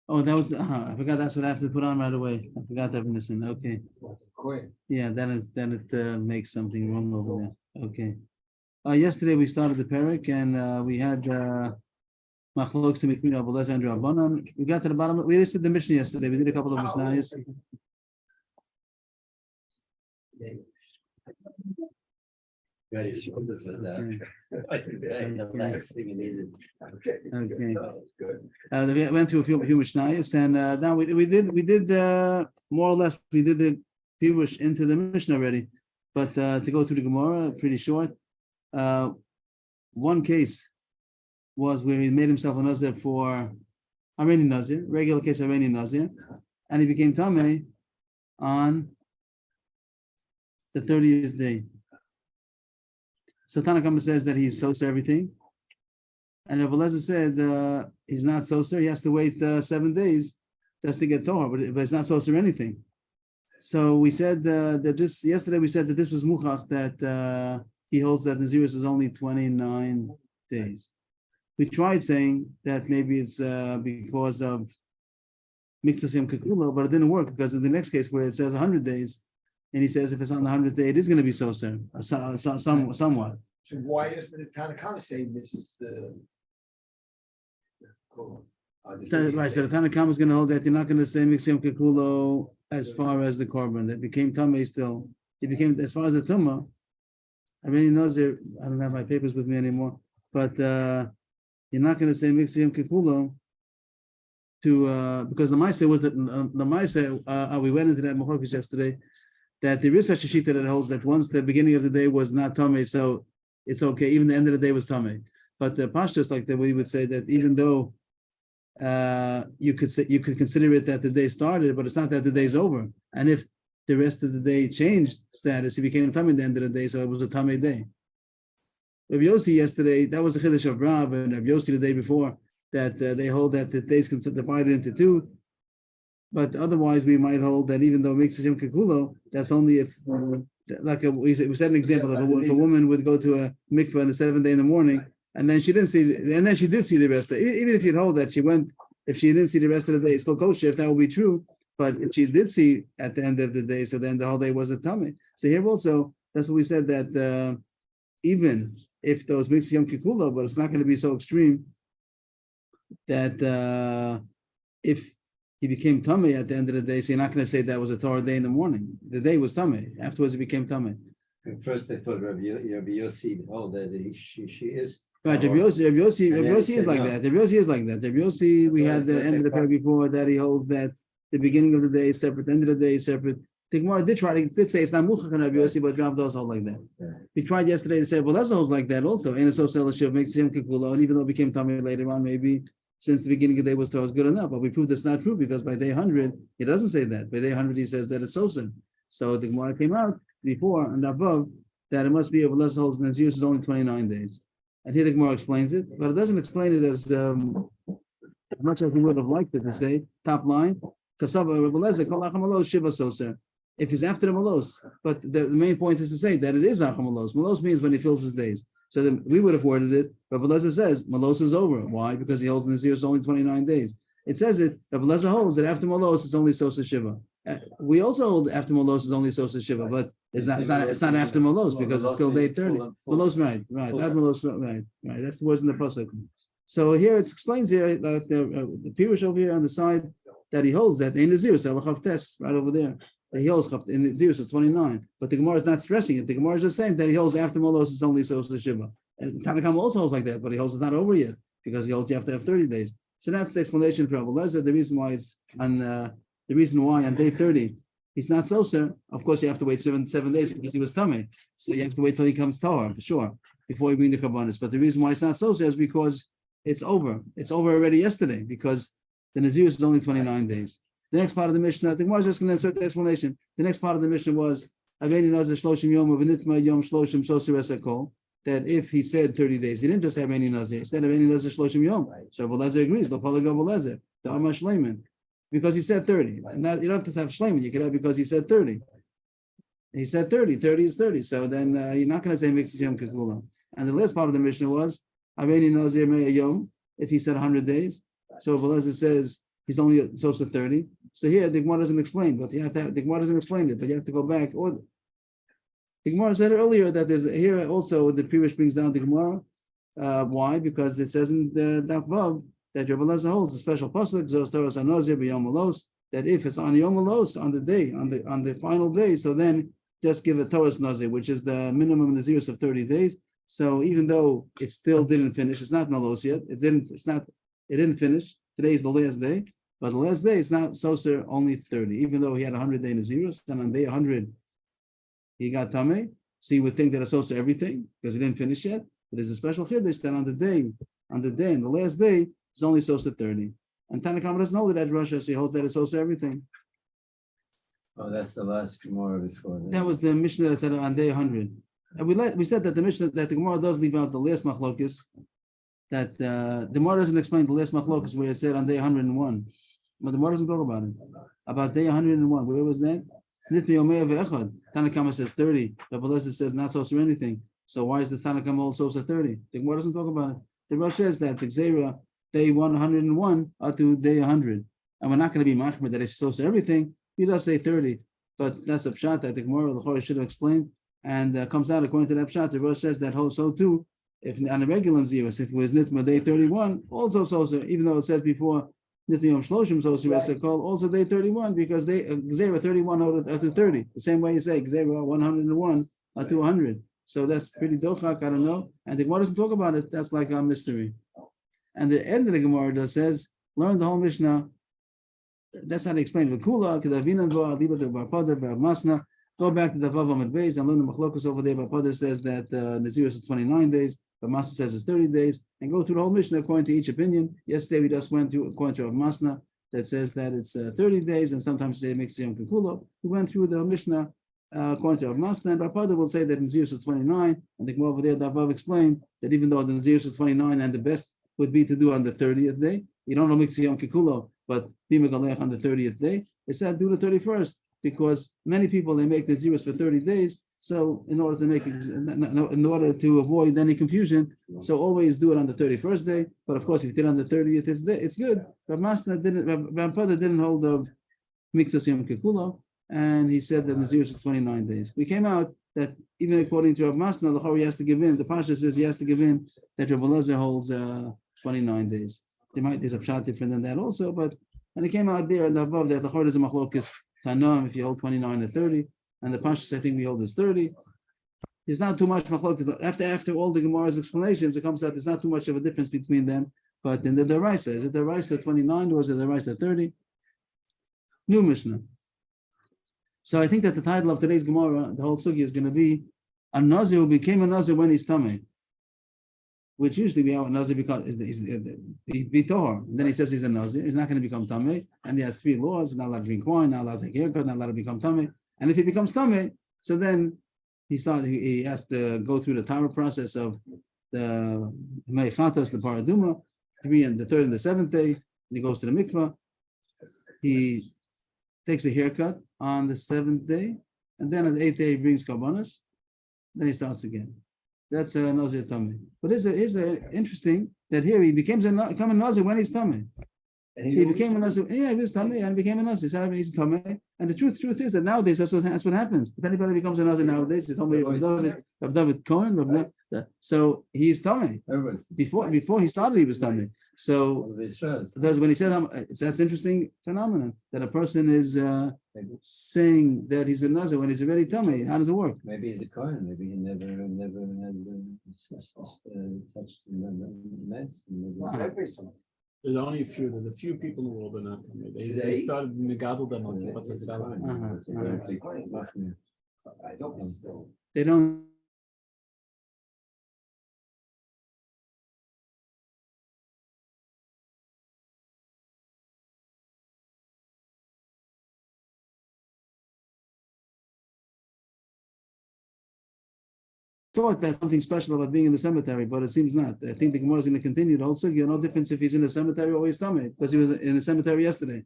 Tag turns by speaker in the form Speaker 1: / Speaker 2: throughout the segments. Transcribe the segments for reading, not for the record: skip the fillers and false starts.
Speaker 1: Oh, that was, I forgot that's what I have to put on right away. I forgot that, listen, okay.
Speaker 2: Quick.
Speaker 1: Yeah, then it makes something wrong over there. Okay. Yesterday we started the parak and we had machlokes to between Abu Lezer and Rabbanan. We got to the bottom. We listed the Mishnah yesterday. We did a couple of Mishnayos.
Speaker 3: Ready to show this was I think the last thing you needed.
Speaker 1: Okay.
Speaker 3: That's good.
Speaker 1: We went through a few Mishnayos and now we did more or less we did the Pirush into the Mishnah already, but to go through the Gemara pretty short. One case was where he made himself a Nazir for Armeni Nazir, regular case Armeni Nazir, and he became Tameh on the 30th day. So Tanakama says that he's soser everything, and Rabbi Lezer said he's not soser. He has to wait 7 days just to get Torah, but it's not soser anything. So we said that this yesterday. We said that this was muchach that he holds that Nazirus is only 29 days. We tried saying that maybe it's because of Miktzas Yom Kikulo, but it didn't work because in the next case where it says 100 days, and he says if it's on the 100th day, it is going to be soser, somewhat.
Speaker 2: So why doesn't the Tanakama say this is the?
Speaker 1: Right, so the Tanakama is going to hold that you're not going to say Miktzas Yom Kikulo as far as the korban. It became Tameh still. It became, as far as the Tumah, I mean, I don't have my papers with me anymore, but you're not going to say Miktzas Yom Kikulo to because the Maaseh was that the Maaseh we went into that Machokas yesterday, that there is such a shita that holds that once the beginning of the day was not Tameh, so it's okay, even the end of the day was Tameh. But the Pashtus, like that, we would say that even though you could consider it that the day started, but it's not that the day's over. And if the rest of the day changed status, it became Tameh at the end of the day, so it was a Tameh day. Rav Yossi yesterday, that was the Chiddush of Rav, and Rav Yossi the day before, that they hold that the days can be divided into two. But otherwise, we might hold that even though it makes Yom Kikulo, that's only if, like we said an example, if a woman would go to a mikveh on the 7th day in the morning, and then she didn't see, and then she did see the rest of it. Even if you'd hold that she went, if she didn't see the rest of the day, it's still kosher, if that would be true. But if she did see at the end of the day, so then the whole day wasn't tummy. So here also, that's what we said that even if those mixed Yom Kikulo, but it's not going to be so extreme that if he became tummy at the end of the day, so you're not going to say that was a Torah day in the morning. The day was tummy. Afterwards, it became tummy.
Speaker 3: At first, I thought Rabbi Yossi, that she is.
Speaker 1: Right, Rabbi Yossi is like that. Rabbi Yossi is like that. Rabbi Yossi, we had the end of the parak before that he holds that the beginning of the day is separate, the end of the day is separate. The Gemara did say it's not muchach on Rabbi Yossi, but Rav does hold like that. Yeah. We tried yesterday to say, well, that's holds like that also. And so Shiv makes him kikulo, and even though it became tummy later on, maybe since the beginning of the day was good enough. But we proved it's not true because by day 100, he doesn't say that. By day 100, he says that it's sosin. So the Gemara came out before and above that it must be of less holds, and Nazirus is only 29 days. And here the Gemara explains it, but it doesn't explain it as much as we would have liked it to say. Top line, if he's after the malos, but the main point is to say that it is acham malos. Malos means when he fills his days. So then we would have worded it. Rabbi Lezer says malos is over. Why? Because he holds Nazirus only 29 days. It says it. Rabbi Lezer holds that after malos it's only sosa shiva. We also hold after malos is only sosa shiva, but it's not after malos because it's still day 30. Malos, right. Not malos, right. That's the words in the pasuk. So here it explains here like the pirush over here on the side that he holds that in Nazirus alachav test right over there. That he holds in Nazirus is 29, but the Gemara is not stressing it. The Gemara is just saying that he holds after malos is only sosa shiva. And Tanakam also holds like that, but he holds it's not over yet because he holds you have to have 30 days. So that's the explanation for Rabbi Lezer. The reason why it's on the reason why on day 30 he's not soser. Of course, you have to wait seven days because he was tummy. So you have to wait till he comes Torah for sure before you bring the karbanos. But the reason why it's not soser is because it's over. It's over already yesterday because the Nazirus is only 29 days. The next part of the Mishnah, the Gemara is just going to insert the explanation. The next part of the Mishnah was Aveni Nazir Shloshim Yom V'Nitma Yom Shloshim Soser Esakol. That if he said 30 days, he didn't just have any Nazir. He said Aveni Nazir Shloshim Yom. So Rabbi Lezer agrees. Lo Palag Rabbi Lezer. The Amar Shleiman. Because he said 30. And that, you don't have to have Shleiman. You can have because he said 30. He said 30. 30 is 30. So then you're not going to say Mixes Yom Kekula. And the last part of the Mishnah was Aveni Nazir Me'ayom if he said 100 days. So if Elazar says he's only supposed to 30. So here the Gemara doesn't explain, but you have to the Gemara doesn't explain it, but you have to go back. Or the Gemara said earlier that there's here also the Pirish brings down the Gemara. Why? Because it says in the Daf Vav that Rabbi Elazar holds a special pasuk, Zos Toras Hanozir B'Yom Malos, that if it's on Yom Malos, on the day, on the final day, so then just give a Toras Nazir, which is the minimum Nazirus of 30 days. So even though it still didn't finish, it's not Malos yet. It didn't finish. Today is the last day, but the last day is not Soser only 30, even though he had 100-day Nazirus, and on day 100 he got Tameh. So you would think that it's Soser everything because he didn't finish yet. But there's a special chiddush that on the day, and the last day, it's only Soser 30. And Tanakh doesn't hold it at Russia, so he holds that it's Soser everything.
Speaker 3: Oh, that's the last Gemara before.
Speaker 1: That was the Mishnah that said on day 100. And we said that the Mishnah, that the Gemara does leave out the last machlokes, that the Gemara doesn't explain the last machlokes where it said on day 101. But the Gemara doesn't talk about it. About day 101, where was that? Nitmi Yomei Ve'echad. Tanakh says 30. Rabbi Elazar says not Soser anything. So why is the Tanakh also Soser 30? The Gemara doesn't talk about it. The Rosh says that it's Xera, day 101 up to day 100. And we're not going to be machmir that it's Soser everything. He does say 30, but that's a pshat that the Gemara the Chorah should have explained, and comes out according to that pshat. The Rosh says that so too, if on a regular zirus, if it was nitma day 31, also soser, even though it says before nitma yom shloshim soser as they call, also day 31 because they Xera 31 out to 30. The same way you say Xera 101 out to 100. So that's pretty dochak. I don't know, and the Gemara doesn't talk about it. That's like a mystery. And the end of the Gemara does says, learn the whole Mishnah. That's how they explain V'kula, Kedavina Bar, Liba de Barpada, Bar Masna. Go back to the Vav Amid Beis and learn the Machlokas over there. Barpada says that Nazirus is 29 days, Bar Masna says it's 30 days, and go through the whole Mishnah according to each opinion. Yesterday we just went through according to Rav Masna that says that it's 30 days, and sometimes it makes Yom Kikulo. We went through the Mishnah according to Rav Masna, and Barpada will say that Nazirus is 29, and the Gemara over there, Vav explained that even though the Nazirus is 29 and the best would be to do on the 30th day, you don't know Mixi Yom Kikulo, but Bimagalech on the 30th day, it said do the 31st because many people they make the zeros for 30 days. So in order to avoid any confusion, so always do it on the 31st day. But of course, if you did it on the 30th, it's good. But Masna didn't hold of Mixas Yom Kikulo, and he said that the zeros is 29 days. We came out that even according to Rav Masna, the Chori has to give in. The Pasha says he has to give in that Rabbi Elazar holds 29 days. There's a pshat different than that also, but and it came out there and above that the Chor is a machlokes Tanam if you hold 29 or 30, and the Pashas I think we hold is 30. There's not too much machlokes. After all the Gemara's explanations, it comes out there's not too much of a difference between them. But in the Deraisa, is it the Deraisa 29 or is it the Deraisa 30? New Mishnah. So I think that the title of today's Gemara, the whole sugi is going to be a Nazir who became a Nazir when he's Tameh. Which usually we have a Nazir because he's Bitohar. Then he says he's a Nazir. He's not going to become Tameh. And he has 3 laws: not allowed to drink wine, not allowed to take haircut, not allowed to become Tameh. And if he becomes Tameh, so then he has to go through the Tara process of the Meichatas, the Paraduma, 3 and the 3rd and the 7th day. And he goes to the mikvah. He takes a haircut on the 7th day, and then on the 8th day he brings karbanos. Then he starts again. That's a Nazir Tameh. But it's interesting that here he became a Nazir when he's Tameh. He became a Nazir. Yeah, he was Tameh and became a Nazir. He said he's Tameh. And the truth is that nowadays that's what happens. If anybody becomes a Nazir nowadays, it's Tameh of David Cohen. So he's Tameh. Before he started, he was Tameh. So that's when he said that's interesting phenomenon that a person is saying that he's a Nazir when he's already Tameh. How does it work?
Speaker 3: Maybe he's a Kohen. Maybe he never had touched the mess.
Speaker 4: There's only a few. There's a few people in the world that are not. They started Megadol them on what's the salad.
Speaker 2: I don't know.
Speaker 1: They don't. Thought that something special about being in the cemetery, but it seems not. I think the Gemara is going to continue the whole sugya. No difference if he's in the cemetery or he's Tameh, because he was in the cemetery yesterday.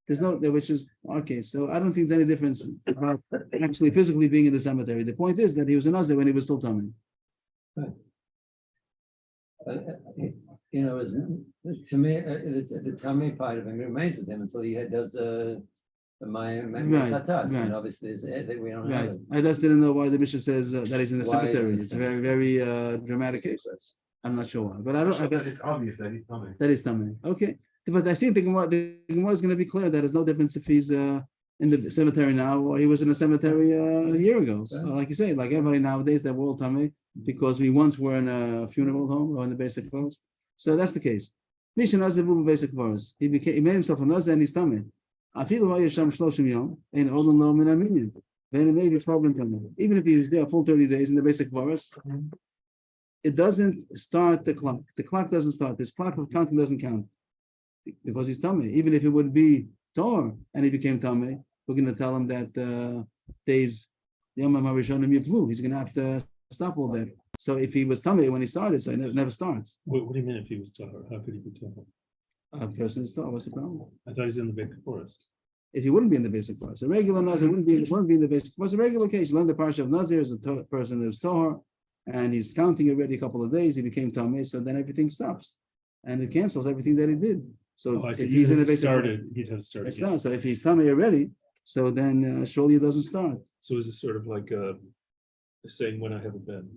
Speaker 1: There's no, which is our case. So I don't think there's any difference about actually physically being in the cemetery. The point is that he was a Nazir when he was still Tameh.
Speaker 3: you know, to me, the tummy part of him remains with him until he does my chatas,
Speaker 1: right.
Speaker 3: and obviously we don't have
Speaker 1: Right.
Speaker 3: it.
Speaker 1: I just didn't know why the Mishnah says that he's in the
Speaker 3: Why is it
Speaker 1: cemetery.
Speaker 3: in the
Speaker 1: It's a very dramatic case. I'm not sure why, but I don't.
Speaker 5: It's obvious that he's coming.
Speaker 1: That is Tamei. Okay, but I think the Gemara is going to be clear that there's no difference if he's in the cemetery now or he was in the cemetery a year ago. Like you say, like everybody nowadays, they're all Tamei because we once were in a funeral home or in the basic forest. So that's the case. Mishnah Nazir basic forest. He made himself a Nazir and he's Tamei. I feel why Yesham Shloshim Yom and Odom Lo Min Aminyan. Then it may be a problem to him. Even if he was there a full 30 days in the basic forest, it doesn't start the clock. The clock doesn't start. This clock of counting doesn't count because he's Tamei. Even if it would be Tor and he became Tamei, we're going to tell him that days Yom HaRishonim Yiplu. He's going to have to stop all that. So if he was Tamei when he started, so it never starts.
Speaker 6: What do you mean if he was Tahor? How could he be Tahor?
Speaker 1: A person is Tor. What's the problem?
Speaker 6: I thought he's in the big forest.
Speaker 1: If he wouldn't be in the basic forest, a regular Nazir wouldn't be in the basic forest. A regular case, you learn the parsha of Nazir is a person who's Tor. And he's counting already a couple of days, he became Tamei, so then everything stops. And it cancels everything that he did. So
Speaker 6: Oh, I
Speaker 1: if
Speaker 6: see.
Speaker 1: he's in the basic
Speaker 6: He'd have started.
Speaker 1: it's not. So if he's Tamei already, so then surely it doesn't start.
Speaker 6: So is it sort of like saying when I have a bed?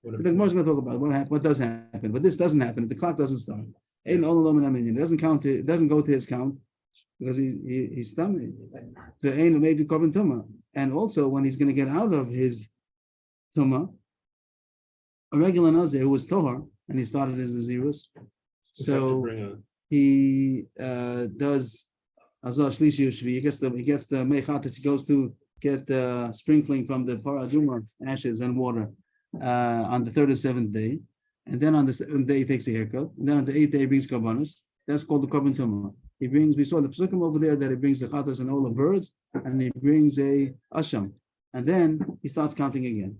Speaker 1: The Gemara is going to talk about what does happen, but this doesn't happen. The clock doesn't start. Ain't all alone in it doesn't count. It doesn't go to his count because he's Tamei. The ain't maybe Korban Tumah. And also when he's going to get out of his Tumah, a regular Nazir who was Tohar and he started as Nazirus. So he does Azar Shlishi Ushvi. He gets the Mechatis, he goes to get the sprinkling from the Paraduma ashes and water on the 3rd and 7th day. And then on the 7th day he takes a haircut. And then on the 8th day he brings Karbanis. That's called the Korban Tumah. We saw the Pesukim over there that he brings the Chatas and all the birds, and he brings a Asham. And then he starts counting again.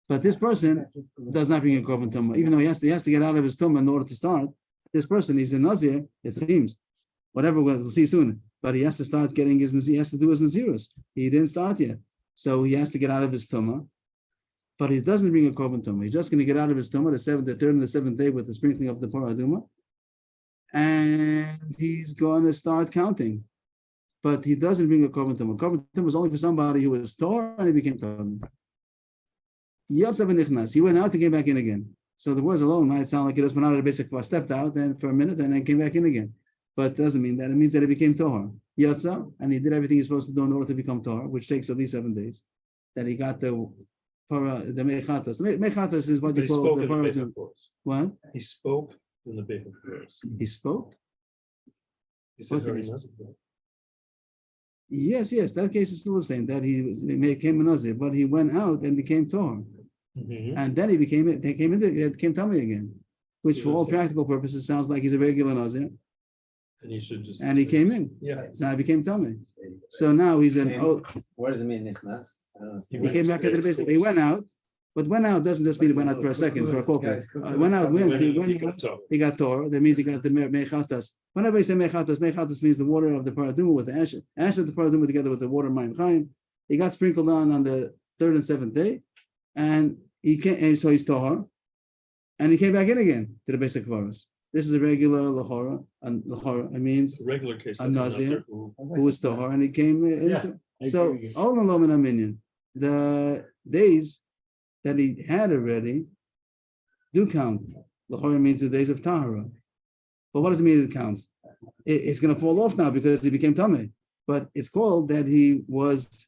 Speaker 1: But this person does not bring a korban tumah, even though he has to get out of his tumah in order to start. This person, he's a Nazir, it seems. Whatever, we'll see soon. But he has to start getting his Nazir, he has to do his Nazirus. He didn't start yet. So he has to get out of his tumah. But he doesn't bring a korban tumah. He's just going to get out of his tumah the 3rd and the 7th day with the sprinkling of the paraduma. And he's going to start counting. But he doesn't bring a korban tumah. Korban tumah is only for somebody who was Torah and he became Torah. He went out and came back in again. So the words alone might sound like he just went out of the basic forest, stepped out and for a minute and then came back in again. But it doesn't mean that. It means that he became Tohar. Yatsa, and he did everything he's supposed to do in order to become Tohar, which takes at least 7 days. That he got the Mechatas. The Mechatas is what
Speaker 6: But
Speaker 1: you
Speaker 6: he
Speaker 1: call
Speaker 6: spoke
Speaker 1: the
Speaker 6: in the
Speaker 1: Paraduma.
Speaker 6: big forest.
Speaker 1: What?
Speaker 6: He spoke in the big forest.
Speaker 1: He spoke?
Speaker 6: He said
Speaker 1: What did
Speaker 6: very
Speaker 1: he
Speaker 6: nice.
Speaker 1: Yes, that case is still the same. That he became a Nazir, but he went out and became Tohar. And then he became Tamei again, which for all practical purposes sounds like he's a regular Nazir.
Speaker 6: And he should just.
Speaker 1: And he came in.
Speaker 6: Yeah.
Speaker 1: So now he became Tamei. So now he's
Speaker 3: What does it mean, Nichnas?
Speaker 1: he came back into the basic. He went out, but went out doesn't just mean he went out for a second, for a coffee. Went out, he got Torah. That means he got the Mechatas. Whenever you say Mechatas means the water of the Paraduma with the ash of the Paraduma together with the water of Mayim Chaim. He got sprinkled on the 3rd and 7th day. And he came, and so he's Tohar, and he came back in again to the basic forest. This is a regular Lachora, and Lachora, it means
Speaker 6: A regular case.
Speaker 1: A
Speaker 6: like
Speaker 1: Nazir
Speaker 6: who-
Speaker 1: who was Tohar, and he came in. So,
Speaker 4: agree.
Speaker 1: all along in a minion, the days that he had already do count. Lachora means the days of Tahara. But what does it mean it counts? It's going to fall off now because he became Tamei. But it's called that he was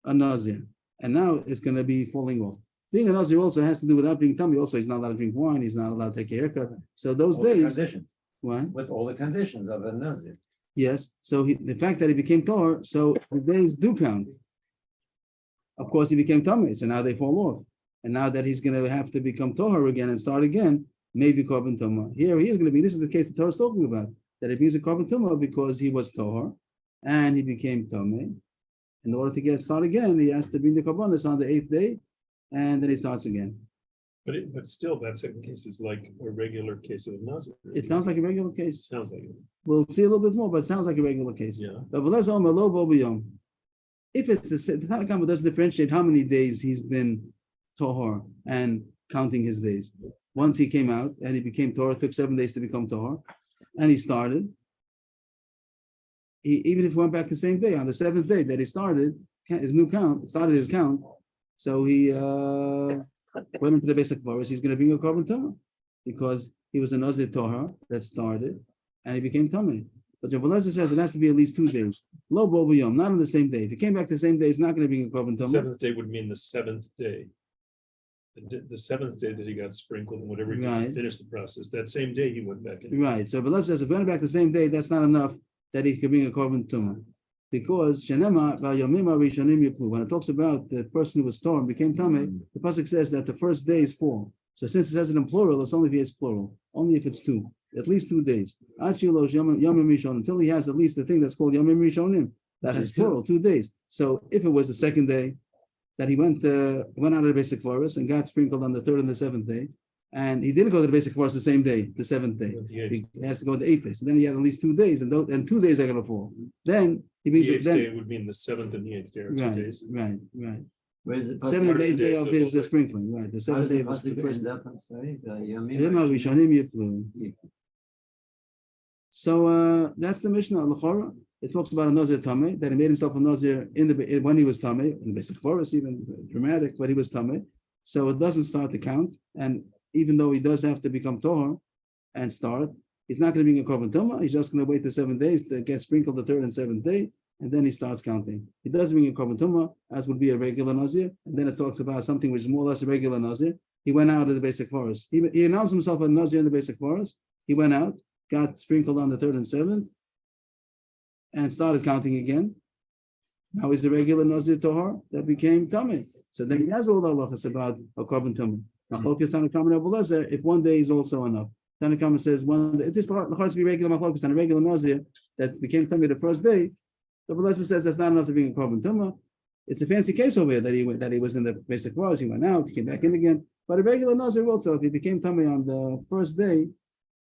Speaker 1: a Nazir. And now it's going to be falling off. Being a Nazir also has to do without being Tamei. Also, he's not allowed to drink wine. He's not allowed to take a haircut. So those
Speaker 3: All the
Speaker 1: days,
Speaker 3: conditions,
Speaker 1: what?
Speaker 3: with all the conditions of a Nazir.
Speaker 1: Yes. So the fact that he became Tor, so the days do count. Of course, he became Tamei, so now they fall off. And now that he's going to have to become Tohar again and start again, maybe Korban Tumah. Here he is going to be. This is the case the Torah is talking about. That he brings a Korban Tumah because he was Tohar and he became Tamei. In order to start again, he has to bring the Karbanis on the 8th day, and then he starts again.
Speaker 6: But still, that second case is like a regular case of a Nazir.
Speaker 1: It sounds like a regular case.
Speaker 6: Sounds like it.
Speaker 1: We'll see a little bit more, but it sounds like a regular case.
Speaker 6: Yeah.
Speaker 1: But let's if it's the Tanna Kamma doesn't differentiate how many days he's been Tohar and counting his days. once he came out and he became Torah, it took 7 days to become Torah, and he started. Even if he went back the same day, on the 7th day that he started his new count, started his count, so he went into the basic forest, he's going to bring a carbon Torah because he was a Nazir Torah that started and he became Tameh. But Rabbi Eliezer says it has to be at least 2 days. Lo bo b'yom, not on the same day. If he came back the same day, he's not going to bring a carbon Torah.
Speaker 6: Seventh day would mean the seventh day. The seventh day that he got sprinkled and whatever he did
Speaker 1: Right.
Speaker 6: to finish the process, that same day he went back in.
Speaker 1: Right. So Rabbi Eliezer says if he went back the same day, that's not enough that he could bring a carbon Tumah. Because Shenema v'yomim harishonim yiplu. When it talks about the person who was torn and became Tameh, the pasuk says that the first day is 4. So since it says it in plural, it's only if it's plural, only if it's 2, at least 2 days. Until he has at least the thing that's called Yomim Rishonim, that has plural, 2 days. So if it was the second day that he went out of the basic forest and got sprinkled on the 3rd and the 7th day, and he didn't go to the basic forest the same day, the 7th day. He has to go the 8th day. So then he had at least 2 days, and 2 days are going to fall. Then he
Speaker 6: The
Speaker 1: means
Speaker 6: eighth
Speaker 1: then
Speaker 6: day would mean the 7th and the 8th day are 2
Speaker 1: right,
Speaker 6: days.
Speaker 1: right.
Speaker 3: Where's the?
Speaker 1: 7th and 8th day
Speaker 6: days,
Speaker 1: of
Speaker 6: so
Speaker 1: his
Speaker 6: we'll say-
Speaker 1: sprinkling, right? The 7th day of his first.
Speaker 3: End up, I'm sorry, the Yomim
Speaker 1: Yom
Speaker 3: Rishonim.
Speaker 1: HaRishonim Yiplu. So that's the Mishnah L'chora. It talks about a Nazir Tameh, that he made himself a Nazir when he was Tameh, in the basic forest, even dramatic, but he was Tameh. So it doesn't start the count. And even though he does have to become Torah and start, he's not going to be a Korban Tumah. He's just going to wait the 7 days to get sprinkled the 3rd and 7th day, and then he starts counting. He does bring a Korban Tumah, as would be a regular Nazir. And then it talks about something which is more or less a regular Nazir. He went out of the basic forest. He announced himself a Nazir in the basic forest. He went out, got sprinkled on the 3rd and 7th, and started counting again. Now he's a regular Nazir Tohar that became Tameh. So then he has all the halachas about a Korban Tumah. Now, Machlokes Tanakama and Rabbi Eliezer, if 1 day is also enough. Tanakama says one day, it just has to be regular Machlokes and a regular Nazir that became Tameh the first day. Rabbi Eliezer says that's not enough to be a Korban Tumah. It's a fancy case over here that he was in the basic forest, he went out, he came back in again. But a regular Nazir also, if he became Tameh on the first day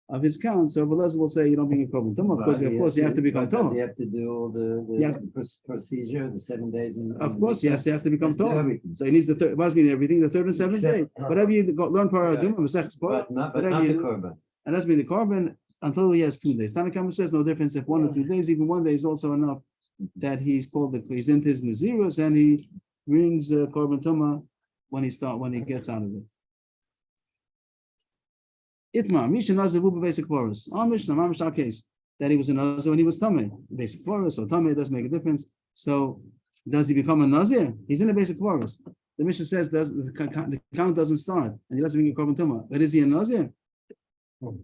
Speaker 1: of his count, so Rabbi Eliezer will say you don't bring a Korban Tumah. Of course, you have to become
Speaker 3: Torah.
Speaker 1: Torah.
Speaker 3: You have to do all the procedure, the 7 days.
Speaker 1: Of course, he has to become
Speaker 3: Has to do
Speaker 1: Torah.
Speaker 3: everything.
Speaker 1: So he needs the third, must mean everything, the 3rd and 7th day.
Speaker 3: Except-
Speaker 1: Whatever you learn Paraduma, Masechus Parah,
Speaker 3: But not
Speaker 1: whatever
Speaker 3: the
Speaker 1: you do,
Speaker 3: Korban.
Speaker 1: and that's mean the Korban until he has 2 days. Tanakama says no difference if 1 or 2 days, even 1 day is also enough that he's in his Nazirus and he brings Korban Tumah when he gets out of it. Itma, Misha Nazir Vuba basic forest. Our Mishnah case that he was a Nazir when he was Tameh. Basic forest or Tameh doesn't make a difference. So does he become a Nazir? He's in a basic forest. The Mishnah says the count doesn't start and he doesn't bring a Korban Tumah. But is he a Nazir? It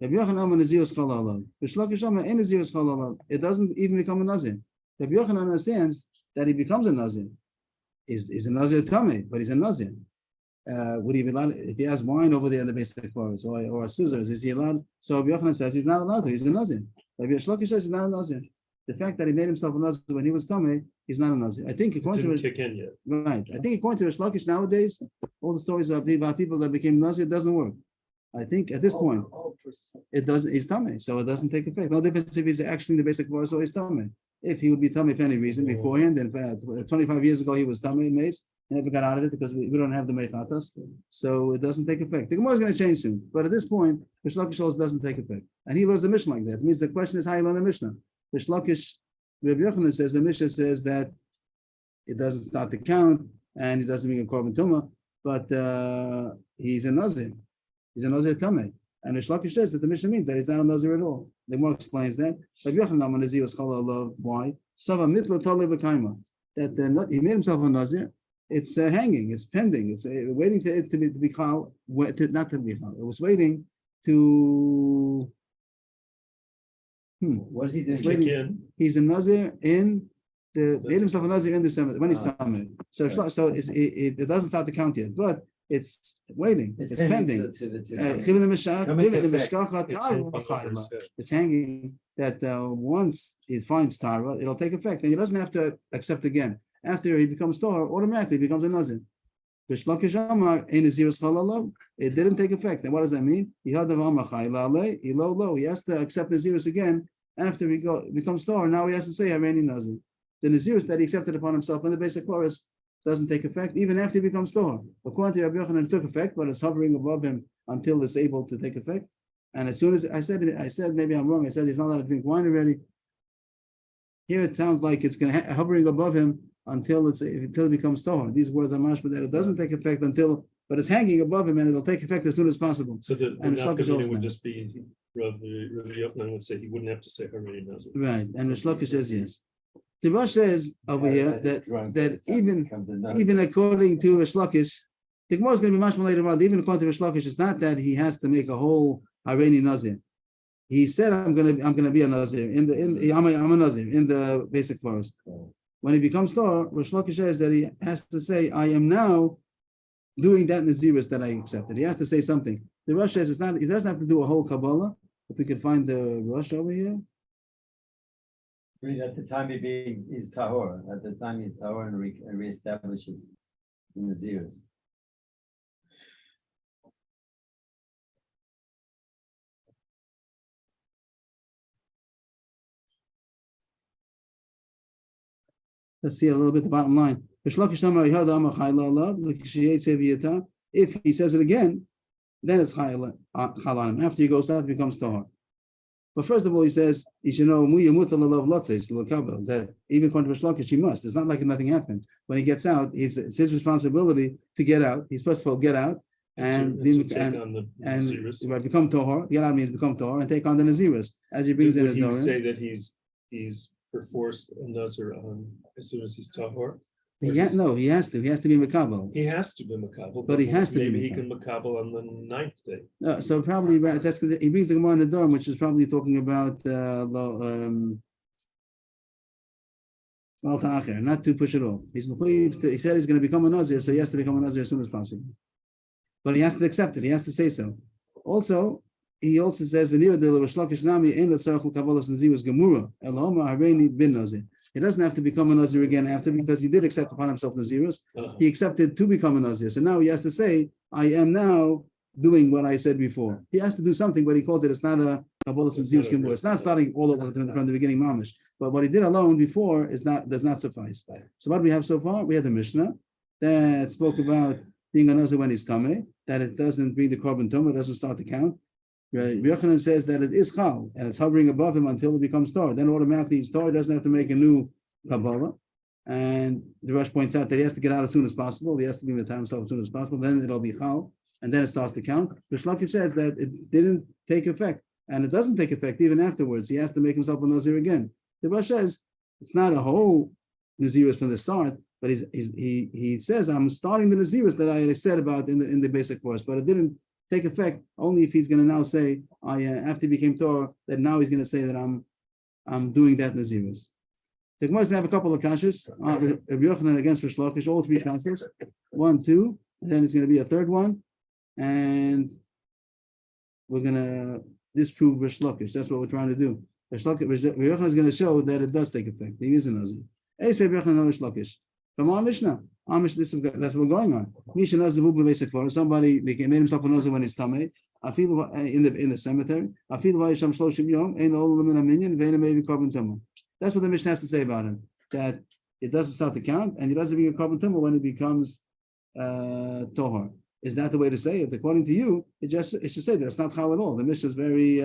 Speaker 1: doesn't even become a Nazir. Rabbi Yochanan understands that he becomes a Nazir. Is a Nazir Tameh, but he's a Nazir. Would he be allowed if he has wine over there in the basic forest or scissors? Is he allowed? So Rabbi Yochanan says he's not allowed to. He's a Nazir. Rabbi Shlokish says he's not a Nazir. The fact that he made himself a Nazir when he was Tameh, he's not a Nazir. I think
Speaker 6: It
Speaker 1: according
Speaker 6: didn't
Speaker 1: to
Speaker 6: kick in yet.
Speaker 1: right. I think according to Rish Lakish nowadays, all the stories about people that became Nazir doesn't work. I think at this point it doesn't. He's Tameh, so it doesn't take effect. No difference if he's actually in the basic forest or he's Tameh. If he would be Tameh for any reason beforehand, then 25 years ago he was Tameh Mace. He never got out of it because we don't have the Mechatas, so it doesn't take effect. The Gemara is going to change soon, but at this point, Rish Lakish also doesn't take effect, and he learns the Mishnah like that. It means the question is how you learn the Mishnah. Rish Lakish, Rabbi Yochanan says the Mishnah says that it doesn't start the count and he doesn't bring a Korban Tumah, but he's a Nazir. He's a Nazir Tameh. And Rish Lakish says that the Mishnah means that he's not a Nazir at all. The Gemara explains that. Rabbi Yochanan Nazir was challah. Why? Sava mitla tali v'kaima. That he made himself a Nazir. It's hanging. It's pending. It's waiting for it to be chal. Not to be chal. It was waiting to.
Speaker 3: What is he doing?
Speaker 1: It's waiting.
Speaker 6: Kick in.
Speaker 1: He's a Nazir in the made himself a Nazir in December when he's Tameh. So it doesn't start the count yet, but it's waiting. It's pending. It's hanging that once he finds Tara, it'll take effect, and he doesn't have to accept again. After he becomes Torah, automatically he becomes a Nazir. It didn't take effect. And what does that mean? He has to accept Nazirus again after he becomes Torah. Now he has to say Hareni Nazir. The Nazirus that he accepted upon himself in the basic chorus doesn't take effect even after he becomes Torah. According to Rabbi Yochanan, it took effect, but it's hovering above him until it's able to take effect. And as soon as I said maybe I'm wrong. I said he's not allowed to drink wine already. Here it sounds like it's going to hovering above him until it becomes tahor. These words are mashma that it doesn't take effect until, but it's hanging above him and it'll take effect as soon as possible.
Speaker 6: So the
Speaker 1: And Rish Lakish
Speaker 6: nafkamina
Speaker 1: also.
Speaker 6: would just be, Rav Yochanan would say he wouldn't have to say Harei Nazir.
Speaker 1: Right, and Rish Lakish says yes. Tibash says over here that even according to Rish Lakish, the Gemara is going to be much more later on. Even according to Rish Lakish, it's not that he has to make a whole Hareni Nazir. He said, "I'm gonna be a Nazir I'm a Nazir in the basic forest." When he becomes Torah, Rish Lakish says that he has to say, "I am now doing that Nazirus that I accepted." He has to say something. The Rosh says it's not. He doesn't have to do a whole Kabbalah. If we could find the Rosh over here.
Speaker 3: I mean, at the time he's tahor. At the time he's tahor and reestablishes the Nazirus.
Speaker 1: Let's see a little bit the bottom line. If he says it again, then it's chal on him. After he goes out, it becomes tahor. But first of all, he says, you should know that even according to Rish Lakish, he must. It's not like nothing happened. When he gets out, it's his responsibility to get out. He's supposed to get out and
Speaker 6: take on the Nazirus.
Speaker 1: become tahor. Get out means become tahor and take on the Nazirus as he brings in
Speaker 6: Would
Speaker 1: his
Speaker 6: he
Speaker 1: Dorim.
Speaker 6: say that he's perforce a Nazir on as soon as he's tahor?
Speaker 1: He has to. He has to be Makabal.
Speaker 6: He has to be makabel,
Speaker 1: But he has to be
Speaker 6: maybe he
Speaker 1: makabel.
Speaker 6: can makabel on the 9th day.
Speaker 1: So probably that's he brings the Gemara in the Dorm, which is probably talking about not to push it off. He said he's going to become a Nazir, so he has to become a Nazir as soon as possible. But he has to accept it. He has to say so. Also, he also says, "V'nira de Rish Lakish nami ein l'tzarich l'kavalas nazirus gemura elahoma hareini bin Nazir." He doesn't have to become a Nazir again after, because he did accept upon himself Nazirus. He accepted to become a Nazir. So now he has to say, "I am now doing what I said before." He has to do something, but he calls it, it's not a Kabbalas Nazirus gemura. It's not starting all over from the beginning, mamish. But what he did alone before does not suffice. So what do we have so far? We had the Mishnah that spoke about being a Nazir when he's tameh, that it doesn't bring the korban tumah, it doesn't start to count. Right. Yochanan says that it is chal and it's hovering above him until it becomes tar. Then automatically he's tar, doesn't have to make a new Kabbalah. And the Rosh points out that he has to get out as soon as possible. He has to be with himself as soon as possible. Then it'll be chal, and then it starts to count. Rish Lakish says that it didn't take effect, and it doesn't take effect even afterwards. He has to make himself a Nazir again. The Rosh says it's not a whole Nazirus from the start, but he says, "I'm starting the Nazirus that I said about in the basic course," but it didn't take effect only if he's going to now say, after he became Torah, that now he's going to say that I'm doing that Nazirus. The Gemara is going to have a couple of kashas, Rabbi Yochanan against Rish Lakish, all three kashas, 1, 2, and then it's going to be a third one, and we're going to disprove Rish Lakish. That's what we're trying to do. Rabbi Yochanan is going to show that it does take effect. He is a Nazir. Rabbi Yochanan Rish Lakish. From our Mishnah, that's what we're going on. Somebody made himself a Nazir when he's tamei. I feel in the cemetery. I feel that's what the Mishnah has to say about him. That it doesn't start to count, and he doesn't bring a korban tumah when it becomes tohar. Is that the way to say it? According to you, it should say that it's not chal at all. The Mishnah is very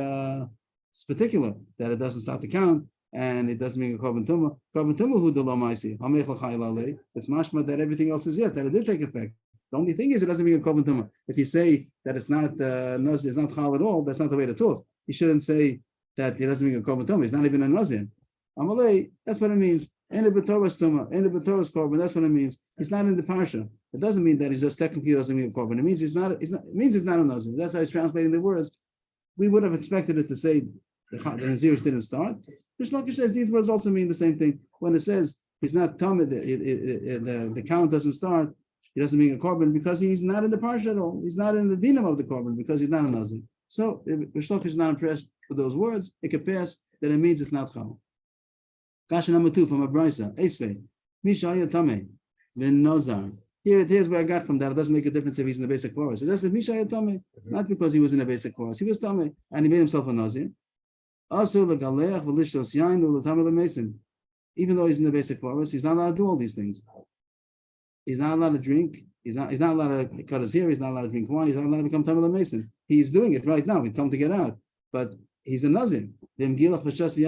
Speaker 1: particular that it doesn't start to count. And it doesn't mean a korban tumah. Korban tumah who lo ma'isi. It's mashma that everything else is yes, that it did take effect. The only thing is it doesn't mean a korban tumah. If you say that it's not nazir, it's not chal at all, that's not the way to talk. You shouldn't say that it doesn't mean a korban tumah. It's not even a nazir. Amalei, that's what it means. In the b'torah's tumah, in the b'torah's korban, that's what it means. He's not in the parsha. It doesn't mean that he just technically doesn't mean a korban. It means it means it's not a nazir. That's how he's translating the words. We would have expected it to say the nazirus didn't start. Rish Lakish says these words also mean the same thing. When it says he's not tamid, the count doesn't start, he doesn't mean a korban because he's not in the parsha at all. He's not in the dinam of the korban because he's not a nazir. So if Rish Lakish is not impressed with those words, it could pass that it means it's not chal. Kasha number 2 from a brisa. Esvei mishaya tamei ben nazar. Here's where I got from that. It doesn't make a difference if he's in the basic chorus. It does say mishaya tamei, not because he was in the basic chorus. He was tamei and he made himself a nazir. Also, the galech v'lishtos yain u'l'tamei l'mesim. Even though he's in the basic chorus, he's not allowed to do all these things. He's not allowed to drink He's not allowed to cut his hair. He's not allowed to drink wine. He's not allowed to become Tamil Mason. He's doing it right now. We tell him to get out, but he's a Nazir. And he's Chayv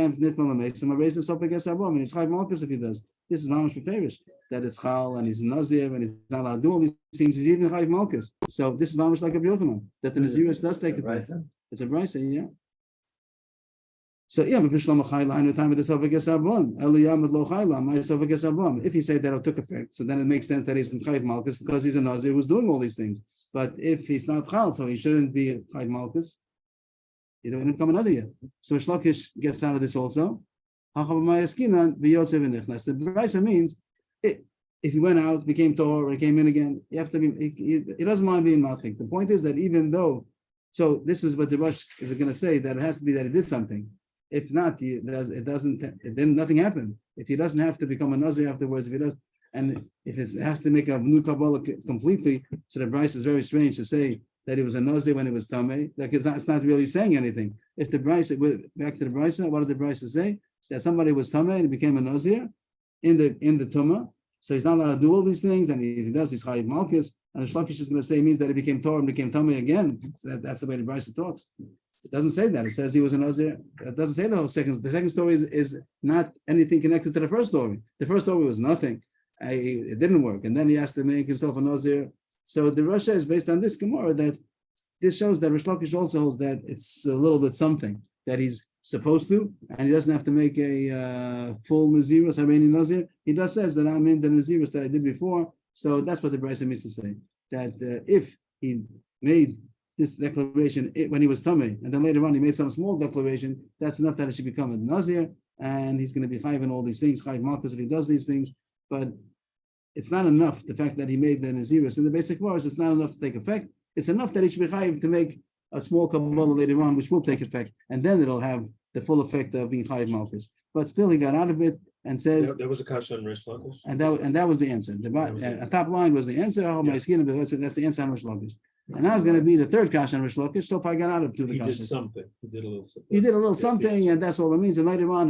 Speaker 1: Malkus if he does. This is Mamash Beferish, that it's Chal and he's a Nazir and he's not allowed to do all these things. He's even Chayv Malkus. So this is Mamash like a Yochanan, that the Nazirus does take it. It's a brisa, yeah. So yeah, but Bishlam Chayla in time of the Sophagus Abon, Eliyam Lo Chayla, my Sophagus Abon. If he said that it took effect, so then it makes sense that he's in Chayv Malkus because he's a Nazir who's doing all these things. But if he's not Chal, so he shouldn't be Chayv Malkus. He didn't become a Nazir yet. So Shlakish gets out of this also. The brisa means if he went out, became Torah, or came in again, you have to be. He doesn't mind being Matik. The point is that even though, so this is what the Rosh is going to say, that it has to be that he did something. If not, then nothing happened. If he doesn't have to become a Nazir afterwards, if he does, and if it has to make a new Kabbalah completely, so the Bryce is very strange to say that he was a Nazir when he was Tameh. Like it's not really saying anything. If the Bryce, back to the Bryce, what did the Bryce say? That somebody was Tameh and he became a Nazir in the Tumah. So he's not allowed to do all these things, and if he does, he's Chayiv Malkus. And the Shlakish is going to say means that he became Torah and became Tameh again. So that's the way the Bryce talks. It doesn't say that. It says he was a Nazir. It doesn't say the whole second. The second story is not anything connected to the first story. The first story was nothing. It didn't work. And then he has to make himself a Nazir. So the Rasha is based on this Gemara that this shows that Rish Lakish also holds that it's a little bit something that he's supposed to, and he doesn't have to make a full Nazirus, Hareni Nazir. He just says that I'm in the Nazirus that I did before. So that's what the Brisa means to say. That if he made this declaration when he was Tameh, and then later on he made some small declaration, that's enough that he should become a Nazir, and he's going to be Chayiv in all these things, Chayiv Malkus if he does these things. But it's not enough, the fact that he made the Nazirus in the basic verse, it's not enough to take effect. It's enough that he should be Chayiv to make a small Kabbalah later on, which will take effect, and then it'll have the full effect of being Chayiv Malkus. But still, he got out of it and says,
Speaker 6: There was a kasha on Rish Lakish.
Speaker 1: and that was the answer. The top line was the answer. Oh, my skin, that's the answer on Rish Lakish. And now it's going to be the third kasha on Rish Lakish. So if I got out of two,
Speaker 6: He
Speaker 1: the
Speaker 6: did
Speaker 1: kashas.
Speaker 6: something. He did a little something.
Speaker 1: He did a little
Speaker 6: That's the
Speaker 1: something,
Speaker 6: answer.
Speaker 1: and that's all it means. And later on,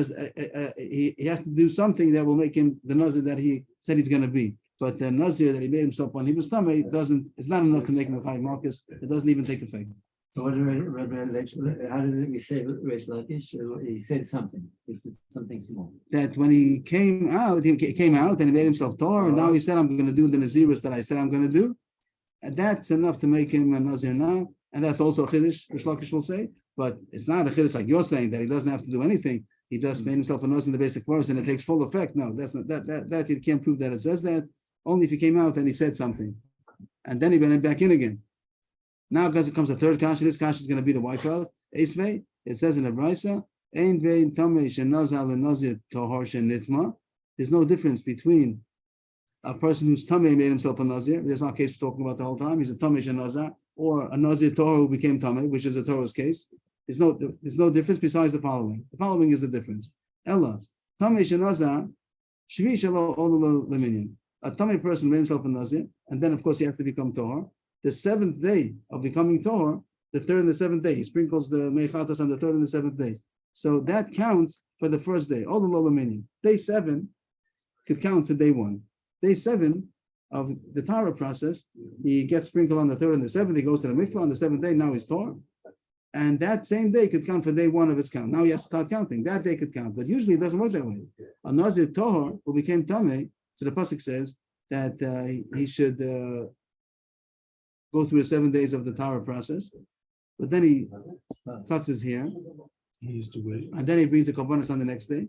Speaker 1: he has to do something that will make him the Nazir that he said he's going to be. But the Nazir that he made himself when he was Tameh it's not enough to make him a Chayiv Malkus. It doesn't even take effect.
Speaker 3: So what did how did we say Rish Lakish? He said something. He said something small.
Speaker 1: That when he came out and he made himself Torah, and now he said, I'm going to do the Nazirus that I said I'm going to do. And that's enough to make him a Nazir now. And that's also a Chiddush, Rish Lakish will say. But it's not a Chiddush like you're saying, that he doesn't have to do anything. He just made himself a Nazir in the basic verse and it takes full effect. No, that's not that you can't prove that it says that. Only if he came out and he said something. And then he went back in again. Now, because it comes the third kasha, this kasha is going to be the wipeout. Esvei, it says in the Brisa, Ein vein tamei shenazal lenazir tahor shenitma. There's no difference between a person who's tamei made himself a nazir. There's not a case we're talking about the whole time. He's a tamei shenazar, or a nazir tahor who became tamei, which is a Torah's case. There's no difference besides the following. The following is the difference. Ella tamei shenazar shvi shelo olu leminyan. A tamei person made himself a nazir, and then of course he has to become tahor. The seventh day of becoming Torah, the third and the seventh day, he sprinkles the Meichatas on the third and the seventh day. So that counts for the first day, all the Lolamini. Day 7 could count for day 1. Day 7 of the Torah process, he gets sprinkled on the third and the seventh, he goes to the mikvah on the seventh day, now he's Torah. And that same day could count for day 1 of his count. Now he has to start counting. That day could count, but usually it doesn't work that way. A Nazir Torah who became Tameh, so the Pasuk says that he should go through the 7 days of the Torah process, but then he cuts his hair,
Speaker 6: He used to wait.
Speaker 1: and then he brings the korbanos on the next day,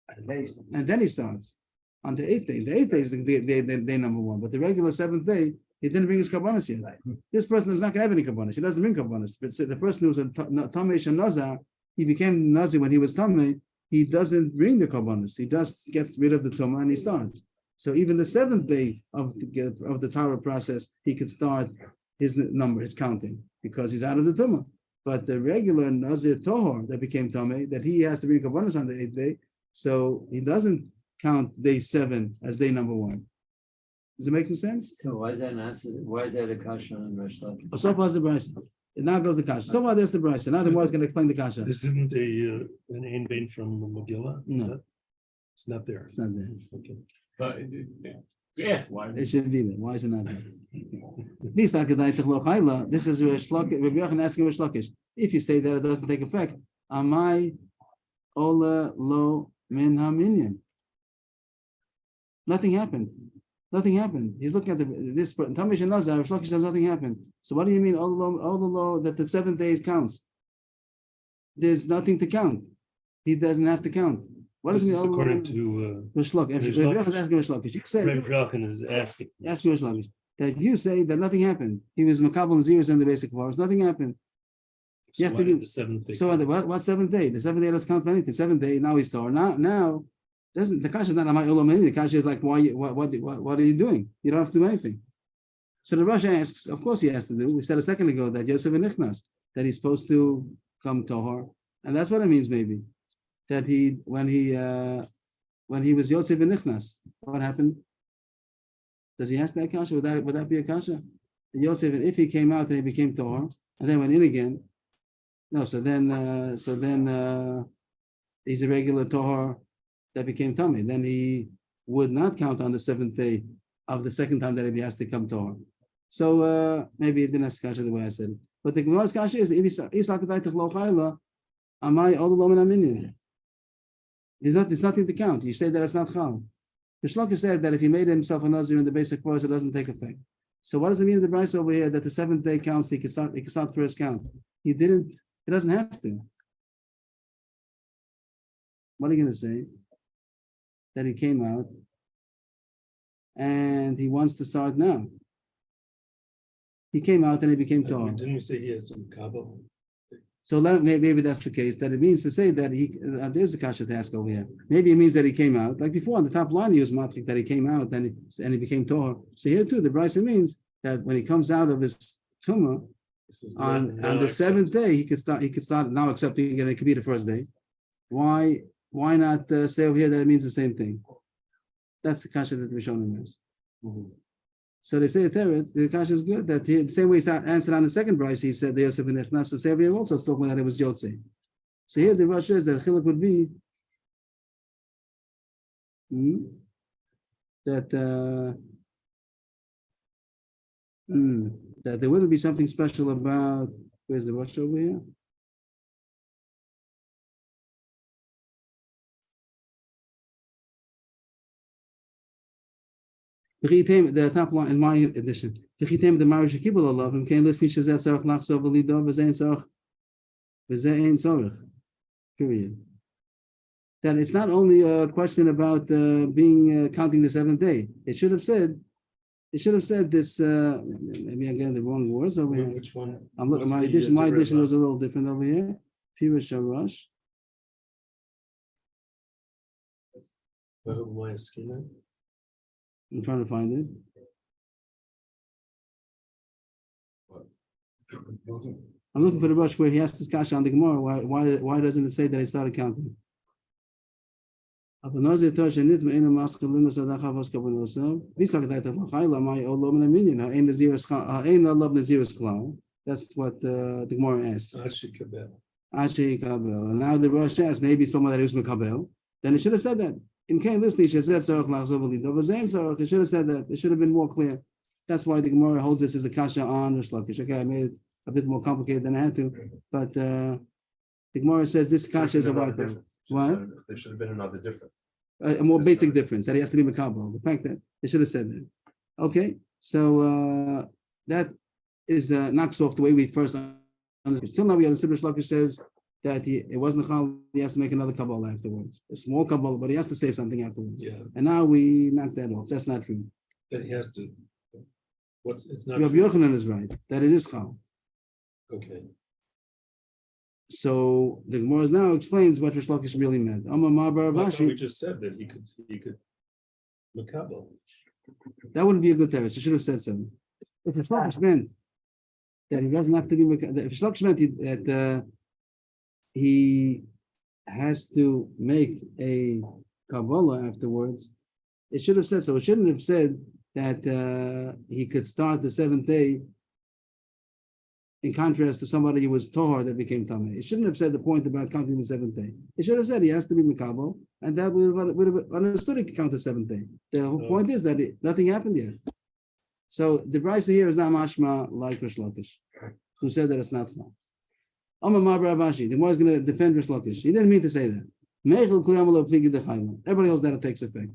Speaker 1: and then he starts on the 8th day. The 8th day is the day number 1, but the regular 7th day, he didn't bring his korbanos yet. This person is not going to have any korbanos. He doesn't bring korbanos. But the person who's a Tamei Shenazar, he became Nazir when he was Tamei, he doesn't bring the korbanos. He just gets rid of the tumah and he starts. So even the 7th day of the Torah process, he could start his number, his counting, because he's out of the tumah. But the regular Nazir Tohor that became Tameh, that he has to bring korbanos on the 8th day, so he doesn't count day 7 as day number 1. Does it make sense?
Speaker 3: So why is that an answer? Why is that a kasha on Rish Lakish?
Speaker 1: So far, the Brisa. Now goes the kasha. So far, there's the Brisa. Now the more is going to explain the kasha.
Speaker 6: This isn't an Ein Bain from Megillah?
Speaker 1: No.
Speaker 6: It's not there.
Speaker 1: It's not there.
Speaker 6: Okay.
Speaker 4: But Yes, why?
Speaker 1: It should be there. Why is it not there? This is where Rabbi Yochanan asking Rish Lakish. If you say that it doesn't take effect, amai ola lo min haminyan. Nothing happened. Nothing happened. He's looking at this. Tamish and Nazar. Rish Lakish says nothing happened. So what do you mean ola lo that the 7 days counts? There's nothing to count. He doesn't have to count. What does
Speaker 6: This
Speaker 1: it
Speaker 6: is
Speaker 1: mean?
Speaker 6: according to,
Speaker 1: Rish Lakish. If
Speaker 6: Rish
Speaker 1: Rabbi
Speaker 6: Lakish.
Speaker 1: Yochanan is asking Rish Lakish, you say.
Speaker 6: Reb Yochanan is asking.
Speaker 1: Ask Rish Lakish that you say that nothing happened. He was makabel and zeros in the basic force. Nothing happened.
Speaker 6: So
Speaker 1: have
Speaker 6: why
Speaker 1: to
Speaker 6: did
Speaker 1: do-
Speaker 6: the seventh day?
Speaker 1: So what 7th day? The 7th day doesn't count for anything. 7th day now he's Torah. Now doesn't the kasha is not amai olam any. The kasha is like why what are you doing? You don't have to do anything. So the Rosh asks, of course he has to do. We said a second ago that Yosef and Nichnas that he's supposed to come Tohar, and that's what it means maybe that when he was Yosef and Nichnas, what happened? Does he ask that kasha? Would that be a kasha? Yosef, if he came out and he became Tohar and then went in again. No, so then he's a regular Tohar that became Tameh. Then he would not count on the 7th day of the second time that he has to come Tohar. So maybe it didn't ask kasha the way I said it. But the Gemara's kasha is if he's amai all the there's nothing to count. You say that it's not chal. Rish Lakish said that if he made himself a nazir in the basic course, it doesn't take effect. So what does it mean in the Bryce over here that the 7th day counts? He can start first count. He doesn't have to. What are you going to say? That he came out and he wants to start now. He came out and he became Torah.
Speaker 6: Didn't we say he has some Kabbalah?
Speaker 1: So maybe that's the case, that it means to say that there's a kasha to ask over here. Maybe it means that he came out, like before on the top line, he was matrik that he came out and he became Torah. So here too, the Bryce means that when he comes out of his tumah, on the 7th day, he could start now accepting it, and it could be the first day. Why not say over here that it means the same thing? That's the kasha that Rishonim has. So they say the kasha is good. That the same way he answered on the second Bryce, he said the Yosef and Echnas. So say over here also talking that it was Yotzei. So here the Rosh says that chiluk would be that there wouldn't be something special about. Where's the Rosh over here? The top line in my edition. The marriage of Kibbutz Allah. Him can't listen to that Sarach Nachsov Lido V'Zein Sarach. Period. That it's not only a question about being counting the 7th day. It should have said this. Maybe I got the wrong words over here.
Speaker 6: Which one?
Speaker 1: I'm looking.
Speaker 6: What's
Speaker 1: My
Speaker 6: the,
Speaker 1: edition. My
Speaker 6: different
Speaker 1: edition
Speaker 6: one?
Speaker 1: was a little different over here. Pirish Sharash.
Speaker 6: My skin.
Speaker 1: I'm trying to find it. I'm looking for the rush where he asked this kasha on the Gemara. Why doesn't it say that he started counting? That's what the Gemara asks. And now the Rosh asks, maybe someone that is Mekabel. Then it should have said that. In Kain listening, she said, it should have said that. It should have been more clear. That's why the Gemara holds this as a kasha on Rish Lakish. Okay, I made it a bit more complicated than I had to, but the Gemara says this kasha is a right there. What?
Speaker 5: There should have been another difference.
Speaker 1: A more basic difference that he has to be Mekabel. The fact that they should have said that. Okay, so that is knocks off the way we first understood. Till now we understood Rish Lakish says that it wasn't chal, he has to make another Kabbalah afterwards. A small Kabbalah, but he has to say something afterwards.
Speaker 6: Yeah,
Speaker 1: And now we knock that off. That's not true.
Speaker 6: that he has to. It's not.
Speaker 1: Rabbi
Speaker 6: true.
Speaker 1: Yochanan is right, that it is chal.
Speaker 6: Okay.
Speaker 1: So the Gemara now explains what Rish Lakish really meant. Amar Mar Bar
Speaker 6: Well, I thought we
Speaker 1: Avashi,
Speaker 6: just said that he could. Makabel.
Speaker 1: that wouldn't be a good teretz. It should have said so. If Rish Lakish meant that he doesn't have to be, if Rish Lakish meant that he has to make a Kabbalah afterwards, it should have said so. It shouldn't have said that he could start the 7th day in contrast to somebody who was Tohar that became Tameh. It shouldn't have said the point about counting the seventh day. It should have said he has to be Mikabo, and that would have understood he could count the seventh day. The whole point is that nothing happened yet. So the Brisa here is not mashma like Rish Lakish, who said that it's not Chal. Amar Rabashi, the Gemara is going to defend Rish Lakish. He didn't mean to say that. Everybody knows that it takes effect.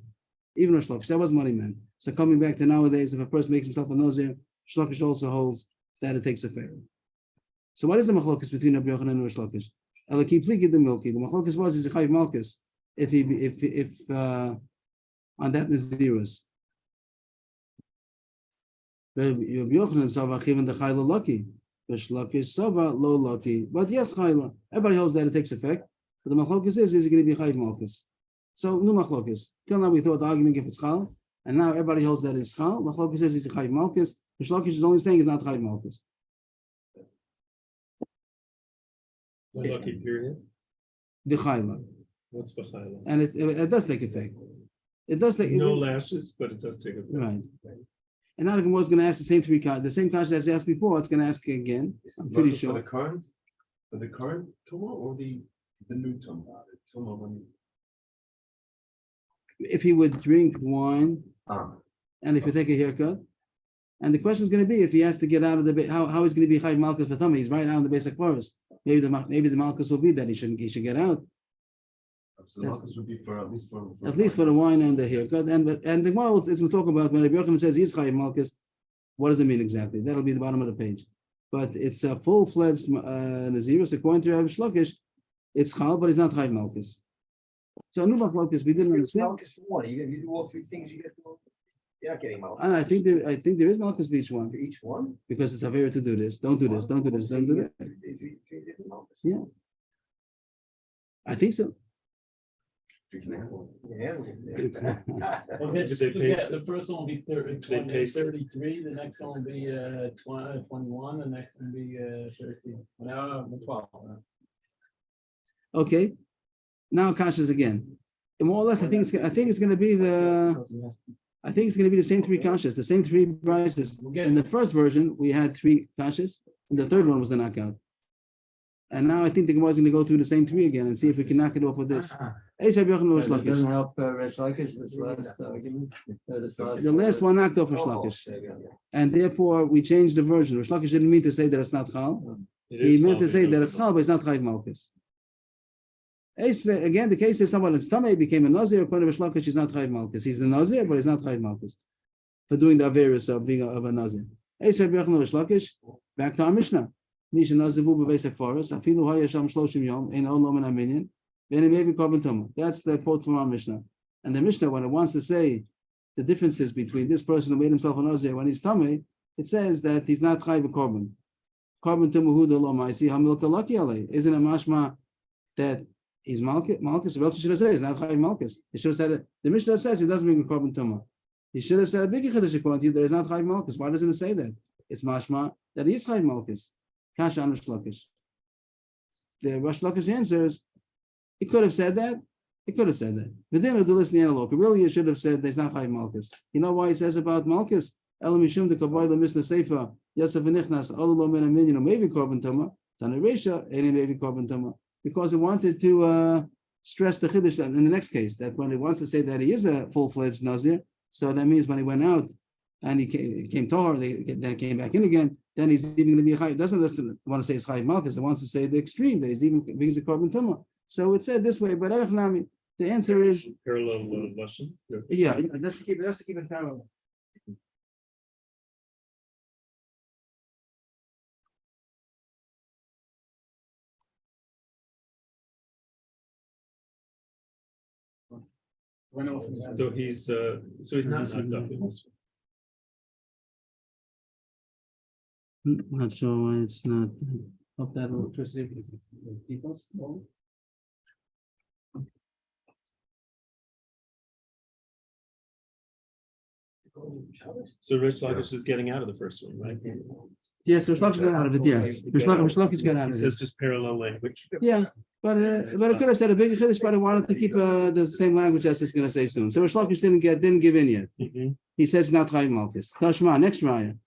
Speaker 1: Even Rish Lakish, that wasn't what he meant. So coming back to nowadays, if a person makes himself a Nazir, Rish Lakish also holds that it takes effect. So what is the machlokas between Rabbi Yochanan and Rish Lakish? Elaki the milky. The machlokas was is a chayiv malchus if on that Nazirus. Rabbi Yochanan sava chivan the chayla lucky. Rish Lakish sava low lucky. But yes, chayla. Everybody knows that it takes effect. But the machlokas is it going to be chayiv malchus? So no machlokas. Till now we thought the argument if it's chal, and now everybody holds that it's chal. Machlokas says it's a chayiv malchus. Rish Lakish is only saying it's not chayiv malchus.
Speaker 6: The lucky period.
Speaker 1: The chayla.
Speaker 6: What's the chayla?
Speaker 1: And it does take effect. It does take
Speaker 6: No lashes, but it does take effect.
Speaker 1: right. And now the Gemara is going to ask the same question as asked before. It's going to ask again. I'm pretty
Speaker 5: For
Speaker 1: sure.
Speaker 5: the current tumor or the new tumor? Tumor when
Speaker 1: If he would drink wine and if you take a haircut, and the question is going to be if he has to get out of the how he's going to be chayv malchus for tummy. He's right out in the basic forest. Maybe the malchus will be that he should get out.
Speaker 5: So the malchus would be for at least
Speaker 1: For the wine and the haircut. And the Gemara is going to talk about when Rabbi Yochanan says he's chayv malchus. What does it mean exactly? That'll be the bottom of the page. But it's a full-fledged nazirus according to Rabbi Shlokish. It's chal, but it's not chayv malchus. So new malchus we didn't
Speaker 2: It's
Speaker 1: understand.
Speaker 2: Malchus for one. Even if you do all three things, you get. You're not getting Malchus.
Speaker 1: And I think there is malchus for each one
Speaker 2: For each one.
Speaker 1: because it's a favor to do this. Don't do this. Don't do this. Don't do that.
Speaker 2: Three different Malchus.
Speaker 1: Yeah. I think so.
Speaker 2: Yeah.
Speaker 4: Okay,
Speaker 6: Did they paste
Speaker 4: the first one will be
Speaker 6: They paste it?
Speaker 4: 33, the next one will be 21, the next one will be 13. Now 12.
Speaker 1: Okay. Now kashas again. And more or less, I think it's going to be the same three kashas, the same three prices. In the first version, we had three kashas, and the third one was the knockout. And now I think the Gemara is going to go through the same three again and see if we can knock it off with this.
Speaker 3: It doesn't help Rish Lakish, this last argument.
Speaker 1: The last one knocked off Rish Lakish, and therefore we changed the version. Rish Lakish didn't mean to say that it's not chal. He meant to say that it's chal, but it's not chayv malchus. Again, the case is someone in Tameh became a nazir. According to Rish Lakish, he's not chayv malchus. He's the nazir, but he's not chayv malchus for doing the averus of being of a nazir. Rish Lakish. Back to our Mishnah. Mishnah nazivu b'veisek forest. Afilu hayasham shloshim yom ein olom and aminyan. Then it may be carbon tumor. That's the quote from our Mishnah. And the Mishnah, when it wants to say the differences between this person who made himself a nazir when he's tamei, it says that he's not chayv carbon. Carbon tumor hu de lo ma'isi hamil kalaki alei. Isn't it mashma that he's malchus? What else should have said? He's not chayv malchus. He should have said it. The Mishnah says he doesn't bring a carbon tumor. He should have said a big chiddush according to you that he's not chayv malchus. Why doesn't it say that? It's mashma that he's chayv malchus. Kasha on Rish Lakish. The Rish Lakish answers, he could have said that. He could have said that. But then do listen to the really, he should have said there's not chayv malchus. You know why he says about malchus? Elam mishum de kavod the misna seifa yasef v'nichnas olu men aminyan maybe carbon tumor tana reisha any maybe carbon tumor because he wanted to stress the chiddush in the next case that when he wants to say that he is a full-fledged nazir, so that means when he went out and he came Torah, then came back in again, then he's even going to be a chayv. Doesn't want to say it's chayv malchus. It wants to say the extreme that he's even brings a carbon tumor. So it's said this way, but the answer is
Speaker 6: Parallel lesson.
Speaker 1: yeah. Just to keep it parallel.
Speaker 6: So he's not knocked up in this
Speaker 1: Not sure why it's not. Hope that electricity people.
Speaker 6: So Rish Lakish is getting out of the first one, right?
Speaker 1: Yes, Rish Lakish got out of it. Yeah, Rish Lakish got out
Speaker 6: It
Speaker 1: of
Speaker 6: says
Speaker 1: it.
Speaker 6: just parallel language.
Speaker 1: Yeah, but it could have said a bigger chiddush, but I wanted to keep the same language as it's going to say soon. So Rish Lakish didn't give in yet.
Speaker 6: Mhm.
Speaker 1: He says not chayv malchus. Tashma, next raya.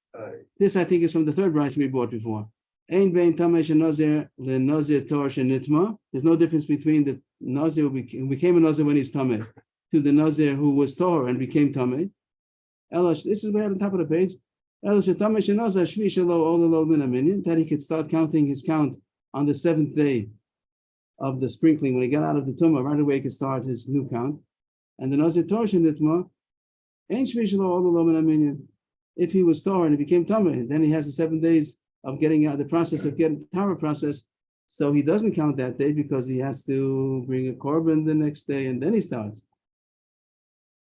Speaker 1: This I think is from the third raya we bought before. Ein bein tamei shenazir lenazir tor shenitma. There's no difference between the nazir who became a nazir when he's tamei to the nazir who was tor and became tamei. Elash, this is way on top of the page. Elash tamei shenazir shvi shelo olelo min aminion, that he could start counting his count on the 7th day of the sprinkling. When he got out of the tumah, right away he could start his new count. And the nazir tor shenitma ein shvi shelo olelo min aminion. If he was tor and he became tamei, then he has the 7 days of getting out the process of getting the Torah process. So he doesn't count that day because he has to bring a korban the next day and then he starts.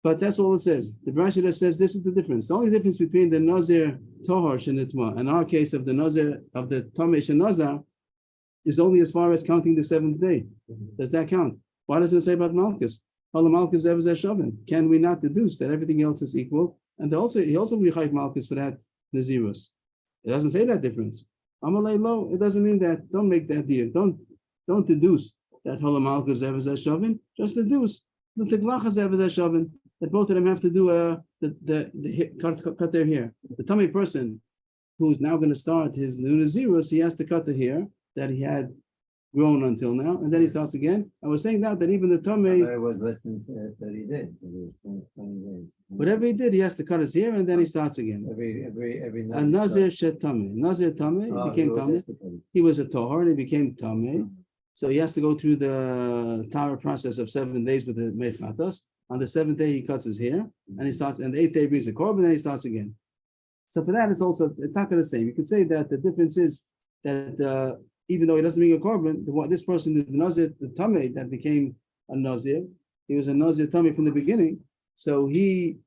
Speaker 1: But that's all it says. The Brashida says this is the difference. The only difference between the Nazir Tohar Shenitma and our case of the Nazir of the Tomei Shenazar is only as far as counting the 7th day. Does that count? Why does it say about Malchus? Malchus Shavin. Can we not deduce that everything else is equal? And he also rechayev Malchus for that Nazirus. It doesn't say that difference. Amalei lo, it doesn't mean that. Don't make that deal. Don't deduce that Holamalchus Evazah Shavin. Just deduce the Teglachas Evazah Shavin. That both of them have to do the cut their hair. The tummy person who's now going to start his new Nazirus, he has to cut the hair that he had grown until now, and then he starts again. I was saying that even the tummy,
Speaker 3: It was less than 30 days. It was 20 days.
Speaker 1: whatever he did, he has to cut his hair and then he starts again.
Speaker 3: Every
Speaker 1: And Nazir Shet Tummy. Nazir Tummy became Tummy. He was a Tohar and he became Tummy. So he has to go through the Torah process of 7 days with the Mechatas. On the 7th day, he cuts his hair and he starts, and the 8th day brings the korban, then he starts again. So for that, it's not the same. You could say that the difference is that even though he doesn't bring a korban, this person, the Nazir, the Tameh that became a Nazir, he was a Nazir Tameh from the beginning. So he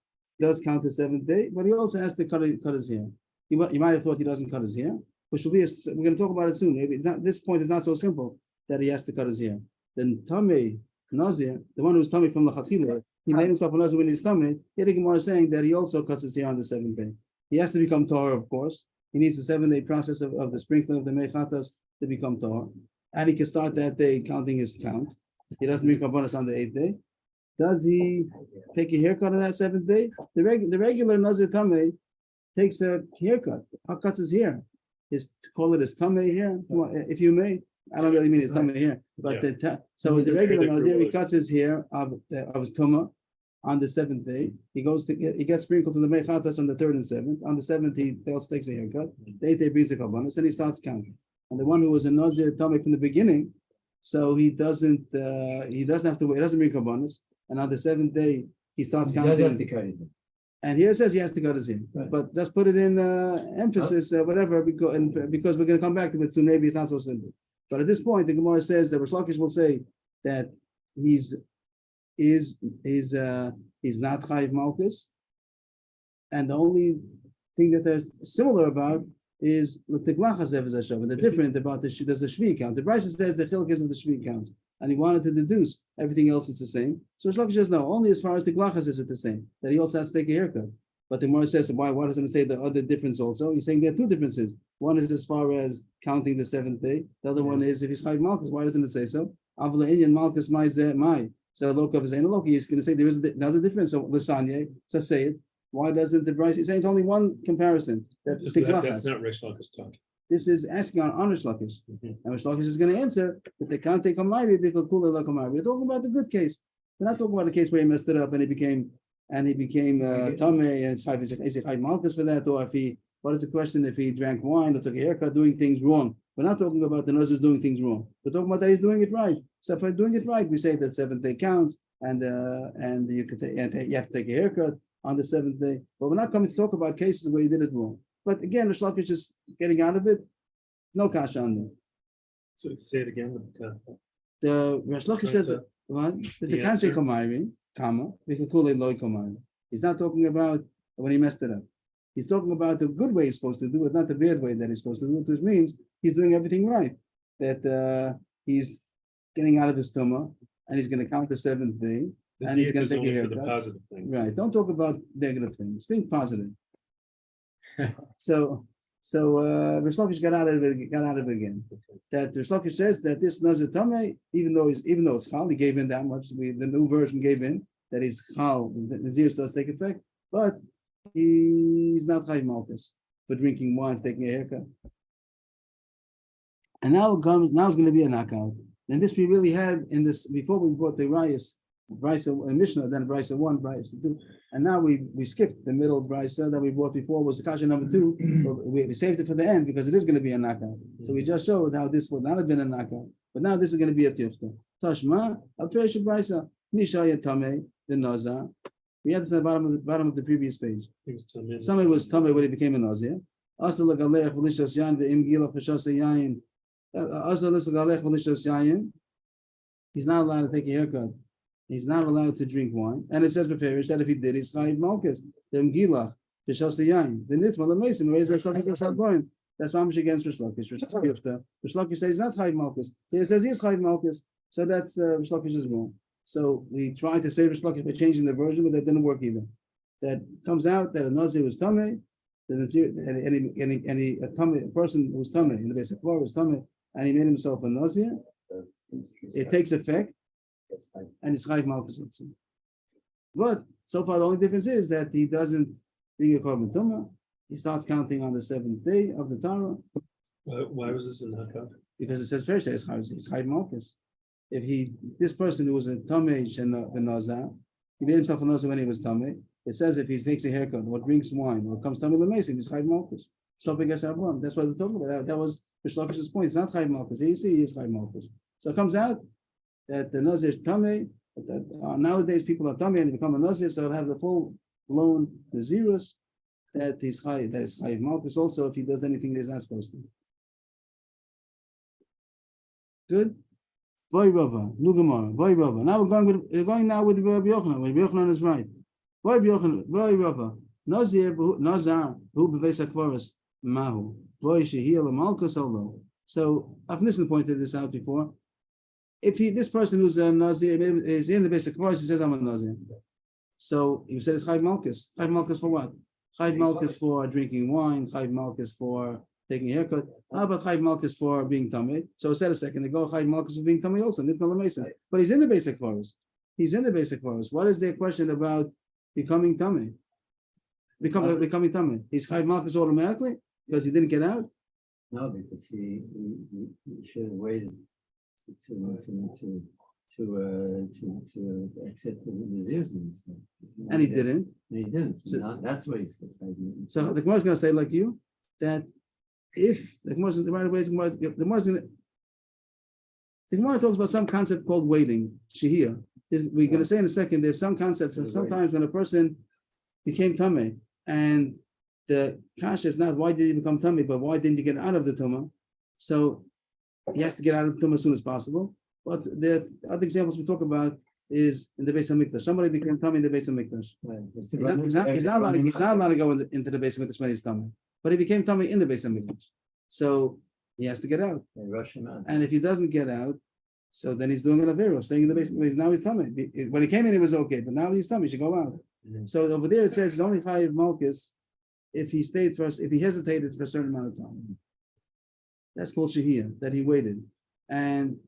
Speaker 1: does count the 7th day, but he also has to cut his hair. You might have thought he doesn't cut his hair, which will be, we're going to talk about it soon. Maybe it's not, this point is not so simple that he has to cut his hair. Then Tameh, Nazir, the one who's Tameh from the Chatchila, he made himself a Nazir when he's Tameh. Here the Gemara is saying that he also cuts his hair on the 7th day. He has to become Torah, of course. He needs a 7-day process of the sprinkling of the Mechatas to become Torah. And he can start that day counting his count. He doesn't make a bonus on the 8th day. Does he take a haircut on that 7th day? The regular Nazir Tameh takes a haircut. How cuts his hair? Call it his Tameh hair, if you may. I don't really mean his Tameh hair, but so the regular Nazir, he cuts his hair of his Tumah on the 7th day. He gets sprinkled to the Mechatas on the 3rd and 7th. On the 7th, he also takes a haircut. The 8th day brings the Kabbalah, and he starts counting. And the one who was a Nazir Tameh from the beginning, so he doesn't have to wait, he doesn't bring Kabbalah. And on the 7th day, he starts counting. And here it says he has to cut his hair.
Speaker 3: Right.
Speaker 1: But let's put it in emphasis, whatever, because we're going to come back to it soon. Maybe it's not so simple. But at this point, the Gemara says that Rish Lakish will say that he's not Chayiv Malchus, and the only thing that they're similar about is the Tiglachas Evazashav, and the different about there's a Shvi count. The Brisa says the Chiluk isn't the Shvi counts, and he wanted to deduce everything else is the same. So Rish Lakish says no, only as far as the Tiglachas is it the same. That he also has to take a haircut. But the Gemara says why doesn't it say the other difference also? He's saying there are two differences. One is as far as counting the 7th day. The other one is if he's Chayiv Malchus. Why doesn't it say so? Avla Inyan Malchus my. So Lokav is Loki. He's going to say there is another difference. So Lisanye, so say it. Why doesn't the Bryce? He's saying it's only one comparison. That's
Speaker 6: not Rish Lakish talking.
Speaker 1: This is asking on Rish Lakish.
Speaker 6: Mhm.
Speaker 1: And Rish Lakish is going to answer that they can't take a Mayri because Kula Lakamari. We're talking about the good case. We're not talking about the case where he messed it up and he became Tameh and is it Chayiv Malchus for that, or what is the question if he drank wine or took a haircut doing things wrong? We're not talking about the Nazir doing things wrong. We're talking about that he's doing it right. So if I'm doing it right, we say that 7th day counts and you have to take a haircut on the 7th day. But we're not coming to talk about cases where he did it wrong. But again, Rish Lakish is getting out of it. No kasha on them.
Speaker 6: So say it again.
Speaker 1: The Rish Lakish says what? That they can't take a Mayri, comma, we can call it loy Mayri. He's not talking about when he messed it up. He's talking about the good way he's supposed to do it, not the bad way that he's supposed to do it, which means he's doing everything right. That he's getting out of his tumah and he's going to count the 7th day and he's going to take a haircut.
Speaker 6: The positive things.
Speaker 1: Right. Don't talk about negative things. Think positive. So Rish Lakish got out of it again. That Rish Lakish says that this Nazir Tameh, even though it's Chal, he gave in that much. The new version gave in that he's Chal. The Nazir does take effect, but he's not Chayiv Malchus for drinking wine, taking a haircut. And now it comes, now it's going to be a knockout. And this we really had in this, before we brought the Rayas, Brisa and Mishnah, then Brisa 1, Brisa 2. And now we skipped the middle Brisa that we brought before was the Kasha number 2. But we saved it for the end because it is going to be a knockout. So we just showed how this would not have been a knockout. But now this is going to be a tifta. Tashma, Alpesh Brisa, Mishaya Tame, the Naza. We had this at the bottom of the previous page.
Speaker 6: He was telling me.
Speaker 1: Somebody was Tame when he became a Nazir. Also look Alech Velishas Yan ve'im Gila Fashasa Yayin. Also listen Alech Velishas Yayin. He's not allowed to take a haircut. He's not allowed to drink wine. And it says beferish that if he did, he's chayiv malchus. Ve'im Gila Fashasa Yayin. The nitma the mason raised that stuff against our going. That's mamish against Rish Lakish. Rish Lakish says he's not chayiv malchus. He says he's chayiv malchus. So that's Rish Lakish is wrong. So we tried to say Rish Lakish by changing the version, but that didn't work either. That comes out that a Nazir was Tameh. A person who was Tameh in the basic law was Tameh, and he made himself a Nazir. It takes effect, and it's chayiv malchus. But so far, the only difference is that he doesn't bring a korban tumah. He starts counting on the 7th day of the Torah.
Speaker 6: Why was this a knockout?
Speaker 1: Because it says first it's chayiv malchus. If this person who was a Tameh and a Nazar, he made himself a Nazir when he was Tameh. It says if he takes a haircut or drinks wine or comes Tameh l'mesim, he's chayiv malchus. Something against Abraham. That's what we're talking about. That was Rish Lakish's point. It's not chayiv malchus. You see, he is chayiv malchus. So it comes out that the Nazir is Tameh. Nowadays, people are Tameh and they become a Nazir, so they'll have the full blown Nazirus that is chayiv malchus. Also, if he does anything that he's not supposed to. Good. Boy Rava, Nugamara, Boy Rava. Now we're going now with Rabbi Yochanan. Rabbi Yochanan is right. Boy Yochanan, Boy Rava. Nazir, Nazar, who beves akvaris mahu. Boy shehil malchus olo. So I've pointed this out before. If this person who's a Nazir is in the basic akvaris, he says I'm a Nazir. So he said it's chayiv malchus. Chayiv malchus for what? Chayiv malchus for drinking wine. Chayiv malchus for taking a haircut. How about chayiv malchus for being tamei? So it said a second ago, chayiv malchus for being tamei also. But he's in the basic forest. He's in the basic forest. What is their question about becoming tamei? Becoming tamei. He's chayiv malchus automatically because he didn't get out.
Speaker 3: No, because he should have waited to accept the zeros and stuff.
Speaker 1: And he didn't.
Speaker 3: And he didn't. So that's what he said.
Speaker 1: So the Gemara is going to say like you that. If the Gemara is the right way, the Gemara talks about some concept called waiting. Shehiyah. We're going to say in a second. There's some concepts that sometimes when a person became tamei and the kasha is not why did he become tamei, but why didn't he get out of the tumah? So he has to get out of the tumah as soon as possible. But the other examples we talk about is in the Beis Hamikdash. Somebody became tamei in the Beis Hamikdash. He's not allowed to go into the Beis Hamikdash when he's tamei. But he became tamei in the Beis Hamikdash, so he has to get out. And if he doesn't get out, so then he's doing an avera, staying in the Beis Hamikdash. Now he's tamei. When he came in, it was okay, but now he's tamei. He should go out.
Speaker 6: Mm-hmm.
Speaker 1: So over there it says it's only chayiv malchus if he stayed first, if he hesitated for a certain amount of time. That's called shehiyah, that he waited. And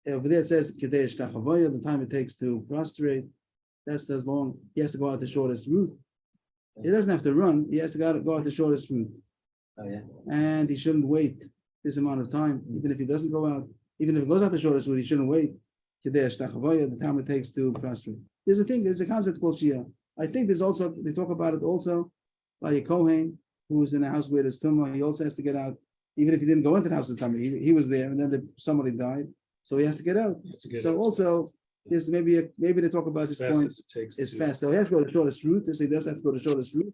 Speaker 1: over there it says kedei shtachavoya, the time it takes to prostrate. That's as long. He has to go out the shortest route. He doesn't have to run. He has to go out the shortest route.
Speaker 3: Oh, yeah.
Speaker 1: And he shouldn't wait this amount of time. Even if he doesn't go out, even if he goes out the shortest route, he shouldn't wait. The time it takes to prostrate. There's a concept called Shia. I think there's also, they talk about it also by a Kohen who's in a house where there's tumah. He also has to get out. Even if he didn't go into the house this time, he was there and then somebody died. So he has to get out. So also, there's maybe they talk about this point. It's fast. So he has to go the shortest route. They say he does have to go the shortest route.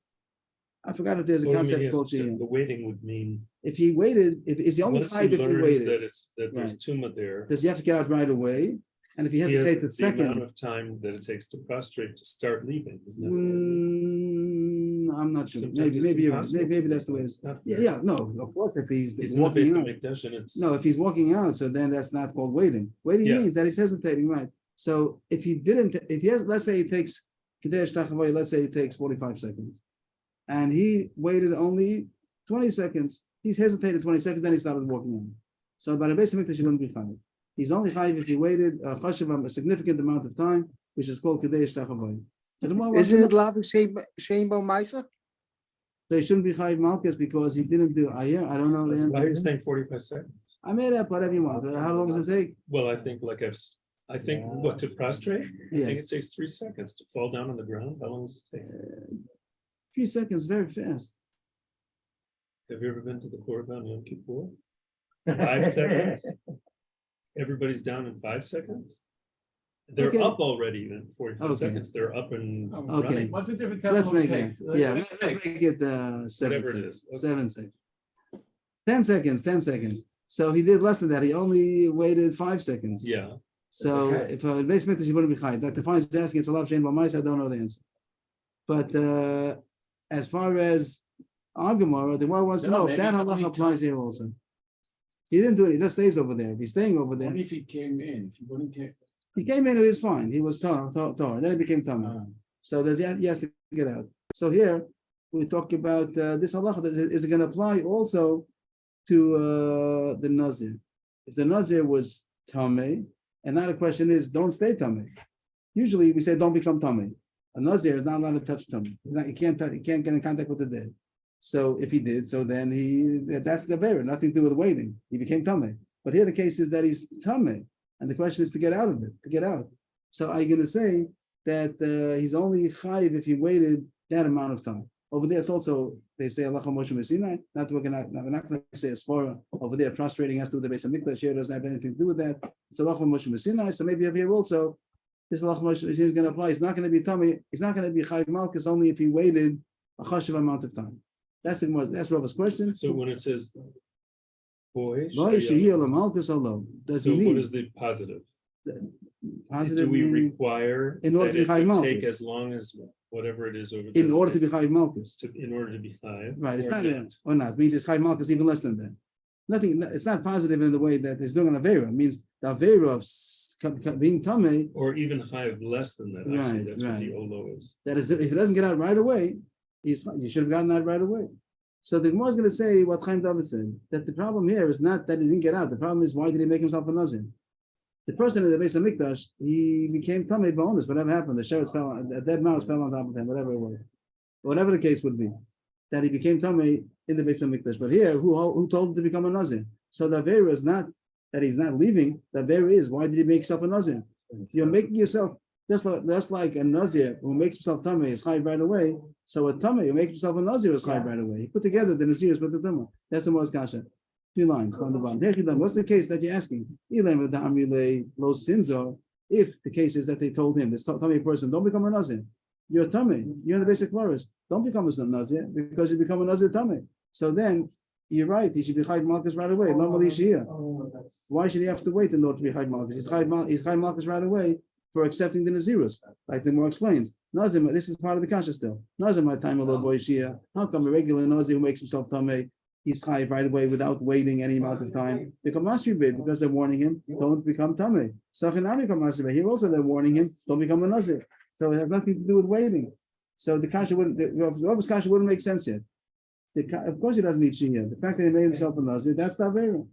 Speaker 1: I forgot if there's a concept called Shia.
Speaker 6: The waiting would mean.
Speaker 1: If he waited, if it's the only
Speaker 6: once
Speaker 1: chayiv
Speaker 6: he
Speaker 1: if he
Speaker 6: learns
Speaker 1: waited.
Speaker 6: that there's tumah there.
Speaker 1: Does he have to get out right away? And if he
Speaker 6: He has
Speaker 1: hesitates a
Speaker 6: the amount
Speaker 1: second,
Speaker 6: of time that it takes to prostrate to start leaving. Isn't
Speaker 1: I'm not sure.
Speaker 6: Sometimes
Speaker 1: Maybe
Speaker 6: it's
Speaker 1: you're right.
Speaker 6: impossible.
Speaker 1: Maybe that's the way. It's,
Speaker 6: that?
Speaker 1: yeah. No, of course. If he's
Speaker 6: It's not
Speaker 1: walking
Speaker 6: based on
Speaker 1: out,
Speaker 6: Mikdash and it's.
Speaker 1: no. If he's walking out, so then that's not called waiting. Waiting
Speaker 6: Yeah.
Speaker 1: means that he's hesitating, right? So if he didn't, if he has, let's say he takes Kadesh Tachavoy, let's say he takes 45 seconds, and he waited only 20 seconds. He's hesitated 20 seconds, then he started walking on. So by the Beis Hamikdash, he wouldn't be chayiv. He's only chayiv if he waited a significant amount of time, which is called Kadesh Tachavoy. So
Speaker 7: Isn't it Lavi Sheinbo Maisa?
Speaker 1: So he shouldn't be Chayiv Malchus because he didn't do Ayah. I don't know. the
Speaker 6: Why are you
Speaker 1: answer.
Speaker 6: saying 45 seconds?
Speaker 1: I made up whatever you want. How long does it take?
Speaker 6: Well, I think I think what to prostrate, I think
Speaker 1: Yes.
Speaker 6: it takes 3 seconds to fall down on the ground. How long does it take?
Speaker 1: 3 seconds, very fast.
Speaker 6: Have you ever been to the Korban Yom Kippur? 5 seconds? Everybody's down in 5 seconds? They're
Speaker 1: Okay.
Speaker 6: up already in 45
Speaker 1: Okay.
Speaker 6: seconds. They're up and
Speaker 1: Okay.
Speaker 6: running,
Speaker 4: What's the difference?
Speaker 1: Let's
Speaker 4: How long
Speaker 1: make it,
Speaker 4: takes?
Speaker 1: yeah,
Speaker 4: Let's
Speaker 1: let's make it 7
Speaker 6: whatever it
Speaker 1: seconds.
Speaker 6: is. Okay.
Speaker 1: 7 seconds. 10 seconds, 10 seconds. So he did less than that. He only waited 5 seconds.
Speaker 6: Yeah,
Speaker 1: So
Speaker 3: okay.
Speaker 1: if a base mikdash, you wouldn't be chayiv. Dr. Fine is asking, it's a love chain by mice. I don't know the answer. But as far as our Gemara, the Gemara wants to
Speaker 4: No,
Speaker 1: know if
Speaker 4: maybe
Speaker 1: that
Speaker 4: how
Speaker 1: halacha
Speaker 4: many
Speaker 1: applies here also. He didn't do it. He just stays over there. If he's staying over there,
Speaker 4: Only if he came in, if he wouldn't take.
Speaker 1: he came in. It was fine. He was tar. Then it became tamar. So he has to get out. So here we talk about this halacha. Is it going to apply also to the nazir? If the nazir was tamei, and now the question is, don't stay tamei. Usually we say don't become tamei. A nazir is not allowed to touch tamei. He can't get in contact with the dead. So if he did, so then that's the bearer, nothing to do with waiting. He became tamei. But here the case is that he's tamei, and the question is to get out of it, to get out. So I'm going to say that he's only chayiv if he waited that amount of time. Over there, it's also, they say Allah Moshe Messinai, we're not going to say a spora. Over there, prostrating has to do with the base of Mikdash. Here doesn't have anything to do with that. It's Allah Moshe Messinai. So maybe over here also, this Allah Moshe Messinai is going to apply. It's not going to be tummy. It's not going to be chayiv malchus only if he waited a chashiv amount of time. That's Rava's question.
Speaker 6: so when it says boy,
Speaker 1: Boy, shehiyah lamalchus alone. Does
Speaker 6: so
Speaker 1: he
Speaker 6: what
Speaker 1: need
Speaker 6: is the positive?
Speaker 1: positive?
Speaker 6: Do we
Speaker 1: meaning
Speaker 6: require
Speaker 1: in order
Speaker 6: that
Speaker 1: to be
Speaker 6: it
Speaker 1: chayiv
Speaker 6: would take
Speaker 1: malchus?
Speaker 6: as long as whatever it is over
Speaker 1: In
Speaker 6: those
Speaker 1: order to be
Speaker 6: days
Speaker 1: chayiv malchus.
Speaker 6: in order to be chayiv?
Speaker 1: Right, it's
Speaker 6: or
Speaker 1: not
Speaker 6: not?
Speaker 1: or not. It means it's chayiv malchus even less than that. Nothing. It's not positive in the way that it's doing an avera. It means the avera of being tamei.
Speaker 6: Or even chayiv less than that. I see
Speaker 1: Right,
Speaker 6: that's what
Speaker 1: right.
Speaker 6: the olo is.
Speaker 1: That is, if he doesn't get out right away, you should have gotten out right away. So the Gemara is going to say what Chaim David said, that the problem here is not that he didn't get out. The problem is, why did he make himself a nazir? The person in the base of Mikdash, he became tamei bonus. Whatever happened, the sheriff fell, a dead mouse fell on top of him. Whatever it was, whatever the case would be, that he became tamei in the base of Mikdash. But here, who told him to become a nazir? So the avera is not that he's not leaving. The avera is, why did he make himself a nazir? You're making yourself just like a nazir who makes himself tamei is chayiv right away. So a tamei who makes himself a nazir is chayiv right away. He put together the nazirs with the tamei. That's the most kasha. 2 lines on the bottom. What's the case that you're asking? If the case is that they told him, this tamei person, don't become a nazir. You're a tamei. You're in the basic forest. Don't become a nazir because you become a nazir tamei. So then you're right. He should be chayiv malchus right away. Why should he have to wait in order to be chayiv malchus? He's chayiv malchus right away for accepting the nazirus, like the more explains. Nazir, this is part of the kasha still. Nazir, my time a little boy shia. How come a regular nazir who makes himself tamei, he's chayiv right away without waiting any amount of time? Become masri bid because they're warning him, don't become tamei. Sachin become masri bid. Here also they're warning him, don't become a nazir. So it has nothing to do with waiting. So the kasha wouldn't, the Rav's kasha wouldn't make sense yet. Of course he doesn't need shia. The fact that he made himself a nazir, that's the avera.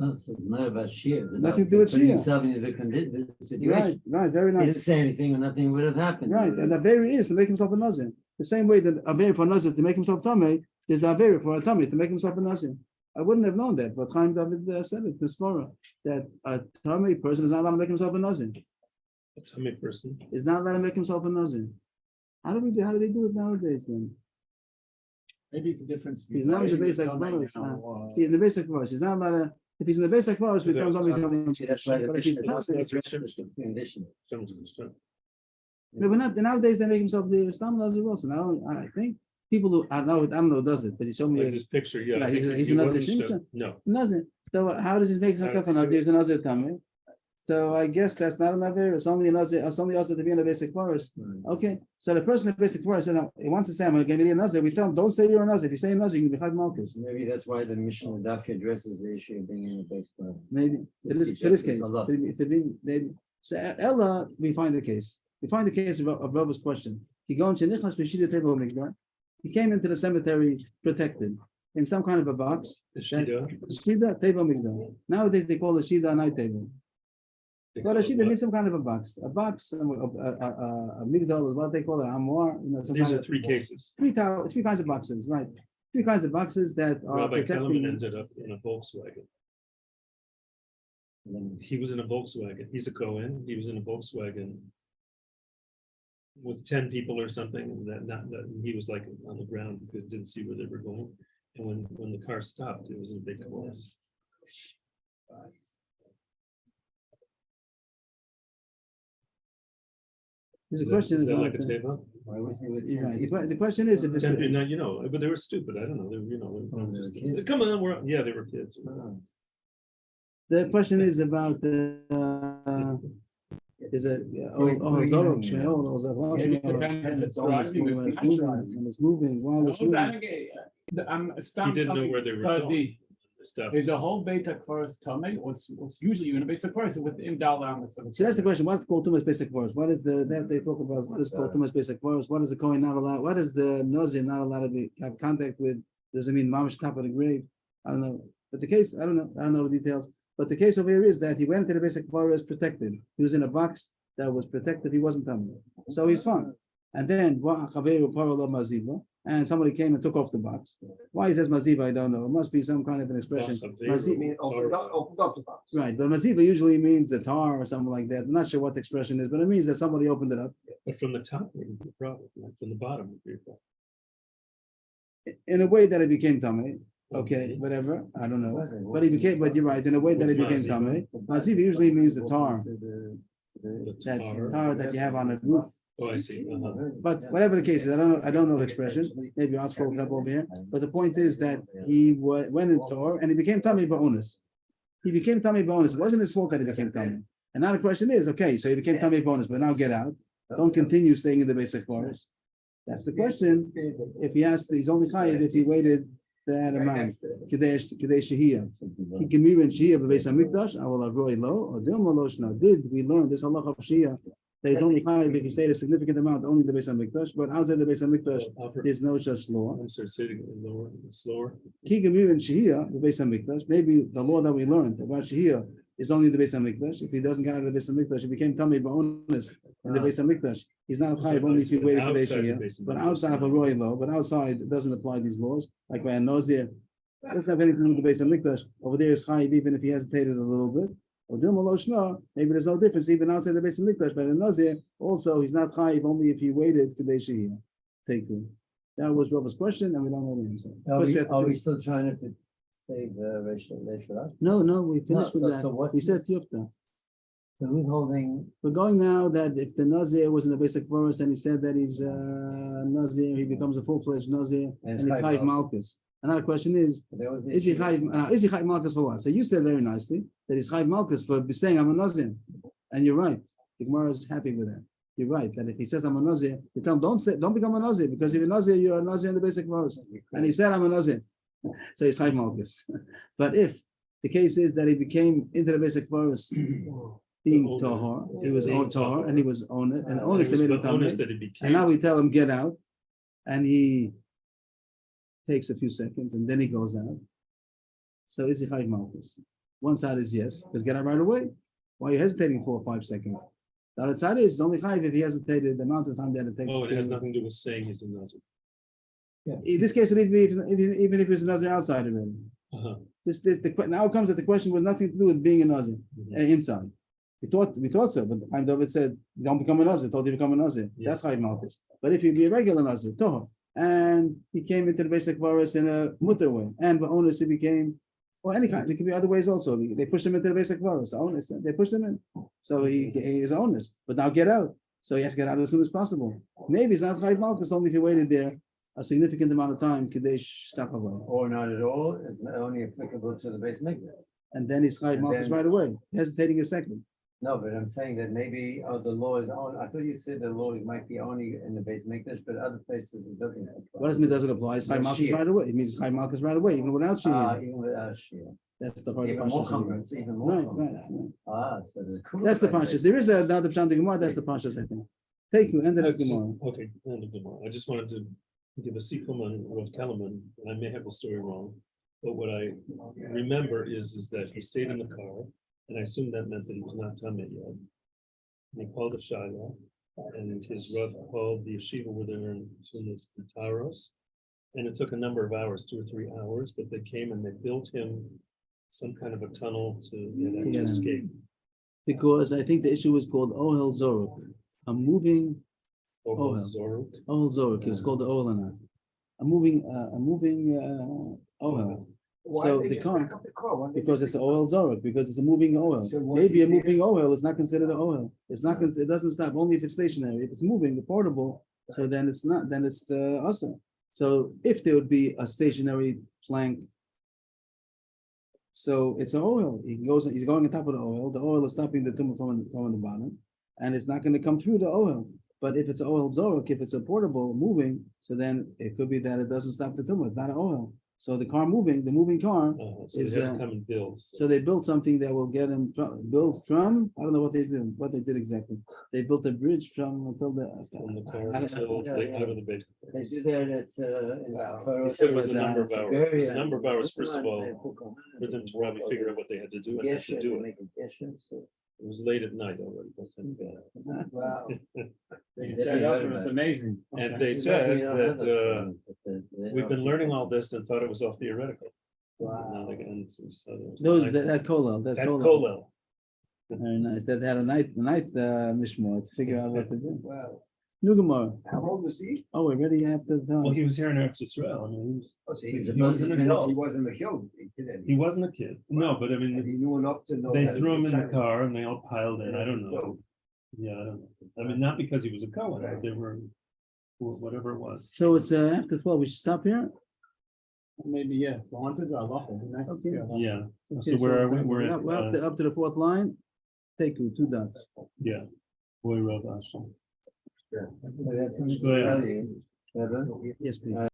Speaker 3: No, so it's not about Shia. It's about
Speaker 1: Nothing to do with
Speaker 3: putting
Speaker 1: Shia.
Speaker 3: himself into the situation.
Speaker 1: Right, very
Speaker 3: He
Speaker 1: nice.
Speaker 3: didn't say anything, and nothing would have happened.
Speaker 1: Right, and the avera is to make himself a nazir. The same way that avera for a nazir to make himself tamei is the avera for a tamei to make himself a nazir. I wouldn't have known that, but Chaim David said it, Mispora, that a tamei person is not allowed to make himself a nazir.
Speaker 6: A tamei person.
Speaker 1: Is not allowed to make himself a nazir. How do they do it nowadays then?
Speaker 4: Maybe it's a difference.
Speaker 1: He's not in the basic forest. In the basic forest, he's not allowed to. If he's in the basic forest,
Speaker 6: So
Speaker 1: becomes
Speaker 6: that's
Speaker 1: becoming.
Speaker 3: See, that's why the
Speaker 1: But if he's
Speaker 3: Mishnah
Speaker 1: not,
Speaker 3: was
Speaker 6: That's
Speaker 3: condition.
Speaker 1: but not nowadays they make himself the Islam nazir also. Now I think people who I don't know who does it, but he showed me
Speaker 6: Like this picture, yeah.
Speaker 1: Right,
Speaker 6: I think
Speaker 1: he's
Speaker 6: you
Speaker 1: another
Speaker 6: understood.
Speaker 1: Shimshon.
Speaker 6: No,
Speaker 1: nazir. So how does he make himself a nazir? He's a nazir tamei. So I guess that's not an avera. It's only a nazir. It's only also to be in the basic forest. Okay, so the person in the basic forest said, he wants to say, I'm going to give you a nazir. We tell him, don't say you're a nazir. If you say a nazir, you can be chayiv malchus.
Speaker 3: Maybe that's why the Mishnah Dafka addresses the issue of being in a base plan.
Speaker 1: Maybe for this case. If it be, maybe. So Ella, we find the case. We find the case of Rabba's question. He came into the cemetery protected in some kind of a box.
Speaker 6: the Shida.
Speaker 1: Shida table migdal. Nowadays they call it Shida night table.
Speaker 6: They
Speaker 1: Well,
Speaker 6: call it
Speaker 1: there
Speaker 6: what?
Speaker 1: means some kind of a box, a migdal is what they call it, amor. Some
Speaker 6: These
Speaker 1: kind
Speaker 6: are
Speaker 1: of-
Speaker 6: three cases.
Speaker 1: three kinds of boxes, right? Three kinds of boxes that are
Speaker 6: Rabbi Kellerman
Speaker 1: protecting.
Speaker 6: ended up in a Volkswagen. He was in a Volkswagen. He's a Cohen. He was in a Volkswagen with 10 people or something, and that he was like on the ground because didn't see where they were going. And when the car stopped, it was a big collapse.
Speaker 1: There's
Speaker 6: Is
Speaker 1: a
Speaker 6: that-
Speaker 1: question
Speaker 6: is that
Speaker 1: about
Speaker 6: like a
Speaker 1: the-
Speaker 6: table?
Speaker 3: Why was he with
Speaker 1: You're
Speaker 3: 10
Speaker 1: right.
Speaker 3: people?
Speaker 1: The question is if it's.
Speaker 6: 10 people, now, you know, but they were stupid. I don't know. They were,
Speaker 3: Oh, they were
Speaker 6: just,
Speaker 3: kids?
Speaker 6: come on, yeah, they were kids.
Speaker 3: Oh.
Speaker 1: The question is about the, is it,
Speaker 3: Wait,
Speaker 1: Zorro,
Speaker 3: wait,
Speaker 1: Shmuel, or Zorro,
Speaker 4: Maybe
Speaker 1: Shmuel,
Speaker 4: depends if it's
Speaker 1: or it's
Speaker 4: driving,
Speaker 1: moving,
Speaker 4: if
Speaker 1: when
Speaker 4: it's
Speaker 1: it's
Speaker 4: not
Speaker 1: moving,
Speaker 4: driving.
Speaker 1: when it's moving, while it's
Speaker 4: No,
Speaker 1: moving.
Speaker 6: He didn't know where they were going. Stuff.
Speaker 4: Is the whole beta first tummy, what's usually in a basic course within dollar on the.
Speaker 1: So that's the question, what's called Tumas basic verse? What is that they talk about, what is called Tumas basic verse? What is the coin not allowed, what is the Nazir not allowed to have contact with? Does it mean mamish top of the grave? I don't know, but the case, I don't know the details, but the case over here is that he went into the basic verse protected. He was in a box that was protected, he wasn't tummy, so he's fine. And then, and somebody came and took off the box. Why he says maziva, I don't know, it must be some kind of an expression.
Speaker 2: You
Speaker 1: Maziv-
Speaker 2: mean opened up the box.
Speaker 1: Right, but maziva usually means the tar or something like that. I'm not sure what the expression is, but it means that somebody opened it up
Speaker 6: But from the top, would be the problem. Like from the bottom would be a problem.
Speaker 1: in a way that it became tummy. Okay, whatever, I don't know. But he became, but you're right, in a way that it
Speaker 6: What's
Speaker 1: became
Speaker 6: maziva?
Speaker 1: tummy. Maziva usually means the tar,
Speaker 6: The
Speaker 1: that
Speaker 6: tar.
Speaker 1: tar that you have on the roof.
Speaker 6: Oh, I see.
Speaker 1: But whatever the case is, I don't know the expression. Maybe I'll scroll up over here. But the point is that he went in tar and he became tummy bonus. He became tummy bonus. It wasn't his fault that he became tummy. And now the question is, okay, so he became tummy bonus, but now get out. Don't continue staying in the basic forest. That's the question. If he asked, he's only chayiv if he waited that amount. Kidei shehiyah. He can be in shehiyah b'beis hamikdash. I will avoid low or dilma loshna. Did we learn this halacha of shehiyah? That it's only chayiv if he stayed a significant amount only the beis hamikdash, but outside the beis hamikdash there's no such law.
Speaker 6: I'm sorry, say it again, lower, slower.
Speaker 1: Ki gemir in shehiyah b'beis hamikdash. Maybe the law that we learned about shehiyah is only the beis hamikdash. If he doesn't get out of the beis hamikdash, he became tummy ba'onis in the beis hamikdash. He's not chayiv only if he waited kidei
Speaker 6: Outside the
Speaker 1: shehiyah.
Speaker 6: Beis
Speaker 1: But
Speaker 6: Hamikdash.
Speaker 1: outside of a royal law, but outside it doesn't apply these laws. Like by a Nazir, it doesn't have anything to do with the Beis Hamikdash. Over there is chayiv even if he hesitated a little bit. Or Dilma Loshna, maybe there's no difference even outside the Beis Hamikdash. But in Nazir, also he's not chayiv only if he waited kidei shehiyah. Take it. That was Rob's question, and we don't know the answer. First we have to
Speaker 3: Are we
Speaker 1: finish-
Speaker 3: still trying to save Rachel?
Speaker 1: No, we finished
Speaker 3: so-
Speaker 1: with that.
Speaker 3: so what's
Speaker 1: We said
Speaker 3: this?
Speaker 1: Tiyufta.
Speaker 3: So who's holding?
Speaker 1: We're going now that if the Nazir was in the basic forest and he said that he's Nazir, he becomes a full-fledged Nazir and he
Speaker 3: Chayiv
Speaker 1: chayiv Malkus. Another question is,
Speaker 3: There was the
Speaker 1: is he
Speaker 3: issue.
Speaker 1: chayiv Malkus for what? So you said very nicely that he's chayiv Malkus for saying I'm a Nazir. And you're right. The Gemara is happy with that. You're right, that if he says I'm a Nazir, you tell him don't become a Nazir, because if you're a Nazir, you're a Nazir in the basic forest. And he said I'm a Nazir. So he's chayiv Malkus. But if the case is that he became into the basic forest being
Speaker 6: Older.
Speaker 1: tahor, he was
Speaker 6: Being
Speaker 1: on tahor, and he was on it, and
Speaker 6: And
Speaker 1: onus
Speaker 6: it was
Speaker 1: made him
Speaker 6: the onus
Speaker 1: tamei.
Speaker 6: that it became.
Speaker 1: And now we tell him get out, and he takes a few seconds, and then he goes out. So is he chayiv malchus? One side is yes, because get out right away. Why are you hesitating 4 or 5 seconds? The other side is it's only chayiv if he hesitated the amount of time that it takes.
Speaker 6: Oh, it has
Speaker 1: to-
Speaker 6: nothing to do with saying he's a Nazir.
Speaker 1: In this case, it would be even if it's another outsider. Really.
Speaker 6: Uh-huh.
Speaker 1: Now it comes that the question was nothing to do with being a Nazir
Speaker 6: Mhm.
Speaker 1: inside. We thought so, but Chaim David said, don't become a Nazir, told you to become a Nazir.
Speaker 6: Yeah.
Speaker 1: That's Chayiv Malchus. But if you be a regular Nazir, Toho, and he came into the basic forest in a mutter way, and the owners he became, or any kind, there could be other ways also. They pushed him into the basic forest, the owners, they pushed him in. So he is owners, but now get out. So he has to get out as soon as possible. Maybe it's not Chayiv Malchus, only if he waited there a significant amount of time, Kadesh Takava.
Speaker 3: Or not at all, it's only applicable to the base mikveh.
Speaker 1: And then he's Chayiv
Speaker 3: And
Speaker 1: Malchus
Speaker 3: then-
Speaker 1: right away, hesitating a second.
Speaker 3: No, but I'm saying that maybe the law is on, I thought you said the law might be only in the base mikdash, but other places it doesn't.
Speaker 1: What does it mean doesn't apply? It's Chayiv Malchus
Speaker 3: Shia.
Speaker 1: right away. It means it's Chayiv Malchus right away, even without Shia.
Speaker 3: Even without Shia.
Speaker 1: That's the
Speaker 3: It's
Speaker 1: part of
Speaker 3: even more
Speaker 1: Pashas.
Speaker 3: common, it's even more
Speaker 1: Right,
Speaker 3: common.
Speaker 1: right.
Speaker 3: So there's.
Speaker 1: That's the Pashas. There is another Pshat in Gemara, that's the Pashas, I think. Thank you, end of the Gemara.
Speaker 6: Okay, end of Gemara. I just wanted to give a sequel on Rav Kellerman, and I may have the story wrong. But what I remember is that he stayed in the car And I assumed that meant that he was not Tameh yet. And he called a Shiloh, and his Rav called the yeshiva where they were in Tunis, the Taros. And it took a number of hours, 2 or 3 hours, but they came and they built him some kind of a tunnel to
Speaker 1: Yeah.
Speaker 6: escape.
Speaker 1: Because I think the issue was called Ohel Zoruk, a moving
Speaker 6: Ohel
Speaker 1: Ohel.
Speaker 6: Zoruk.
Speaker 1: Ohel Zoruk. It was called the Ohel Anat. A moving Ohel.
Speaker 2: Why
Speaker 1: So
Speaker 2: they
Speaker 1: the
Speaker 2: just
Speaker 1: car-
Speaker 2: back up the car? Why don't they
Speaker 1: Because
Speaker 2: just
Speaker 1: it's an
Speaker 2: pick it
Speaker 1: Ohel Zoruk, because it's a moving Ohel.
Speaker 2: So once
Speaker 1: Maybe a
Speaker 2: he's there-
Speaker 1: moving Ohel is not considered an Ohel. It's not, it doesn't stop, only if it's stationary. If it's moving, the portable, so then it's not, then it's the Asa. So if there would be a stationary plank. So it's an oil. He's going on top of the oil. The oil is stopping the tumor from the bottom. And it's not going to come through the oil. But if it's an oil zoruk, if it's a portable moving, so then it could be that it doesn't stop the tumor. It's not an oil. So the car moving, the moving car.
Speaker 6: So
Speaker 1: Is,
Speaker 6: they had to
Speaker 1: uh,
Speaker 6: come and build.
Speaker 1: So they built something that will get him built from, I don't know what they did exactly. They built a bridge from until
Speaker 6: From the car
Speaker 1: I don't
Speaker 6: until
Speaker 1: know.
Speaker 6: they out of the base.
Speaker 3: They do that, it's,
Speaker 6: He said it was a number of
Speaker 3: it's
Speaker 6: hours.
Speaker 3: very,
Speaker 6: It was a number of hours,
Speaker 3: it's
Speaker 6: first of
Speaker 3: not
Speaker 6: all,
Speaker 3: difficult.
Speaker 6: for them to probably figure out what they had to do and have to
Speaker 3: Geshe,
Speaker 6: do
Speaker 3: they
Speaker 6: it.
Speaker 3: make a geshe, so-
Speaker 6: It was late at night already.
Speaker 2: Wow.
Speaker 4: You set it up and it's amazing.
Speaker 6: And
Speaker 4: Okay.
Speaker 6: they
Speaker 3: You
Speaker 6: said
Speaker 3: don't have
Speaker 6: that,
Speaker 3: those problems, but they
Speaker 6: we've been
Speaker 3: don't-
Speaker 6: learning all this and thought it was all theoretical.
Speaker 3: Wow.
Speaker 6: And now they- and so
Speaker 1: Those, that Kolel, that
Speaker 6: That
Speaker 1: Kolel.
Speaker 6: Kolel.
Speaker 1: Very nice. That had a night mishmor to figure out what to do.
Speaker 2: Wow.
Speaker 1: New Gemara.
Speaker 2: How old was he?
Speaker 1: Oh, we're already after the
Speaker 6: Well,
Speaker 1: time.
Speaker 6: he was here in Eretz Yisrael. I mean,
Speaker 2: Oh, so
Speaker 3: He's
Speaker 6: he wasn't an adult.
Speaker 2: He wasn't a kid.
Speaker 6: He wasn't a kid. No, but I
Speaker 2: And
Speaker 6: mean,
Speaker 2: he knew enough to know.
Speaker 6: they
Speaker 2: that it
Speaker 6: threw
Speaker 2: was
Speaker 6: him in the
Speaker 2: Shiloh.
Speaker 6: car and they all piled in. I don't know. Yeah, I don't know. I mean, not because he was a Cohen, but they were, whatever it was.
Speaker 1: So it's after 12. We should stop here.
Speaker 4: Maybe, yeah. Wanted to Allah. It'd be nice to see
Speaker 1: Okay.
Speaker 4: Allah.
Speaker 6: Yeah.
Speaker 1: Okay,
Speaker 6: So where are we?
Speaker 1: we're
Speaker 6: We're at,
Speaker 1: up to the fourth line. Take you 2 dots.
Speaker 6: yeah. Boy, Rav Asher.
Speaker 3: But that's something to
Speaker 6: Go ahead.
Speaker 3: tell you, Rebbe.
Speaker 1: Yes, please.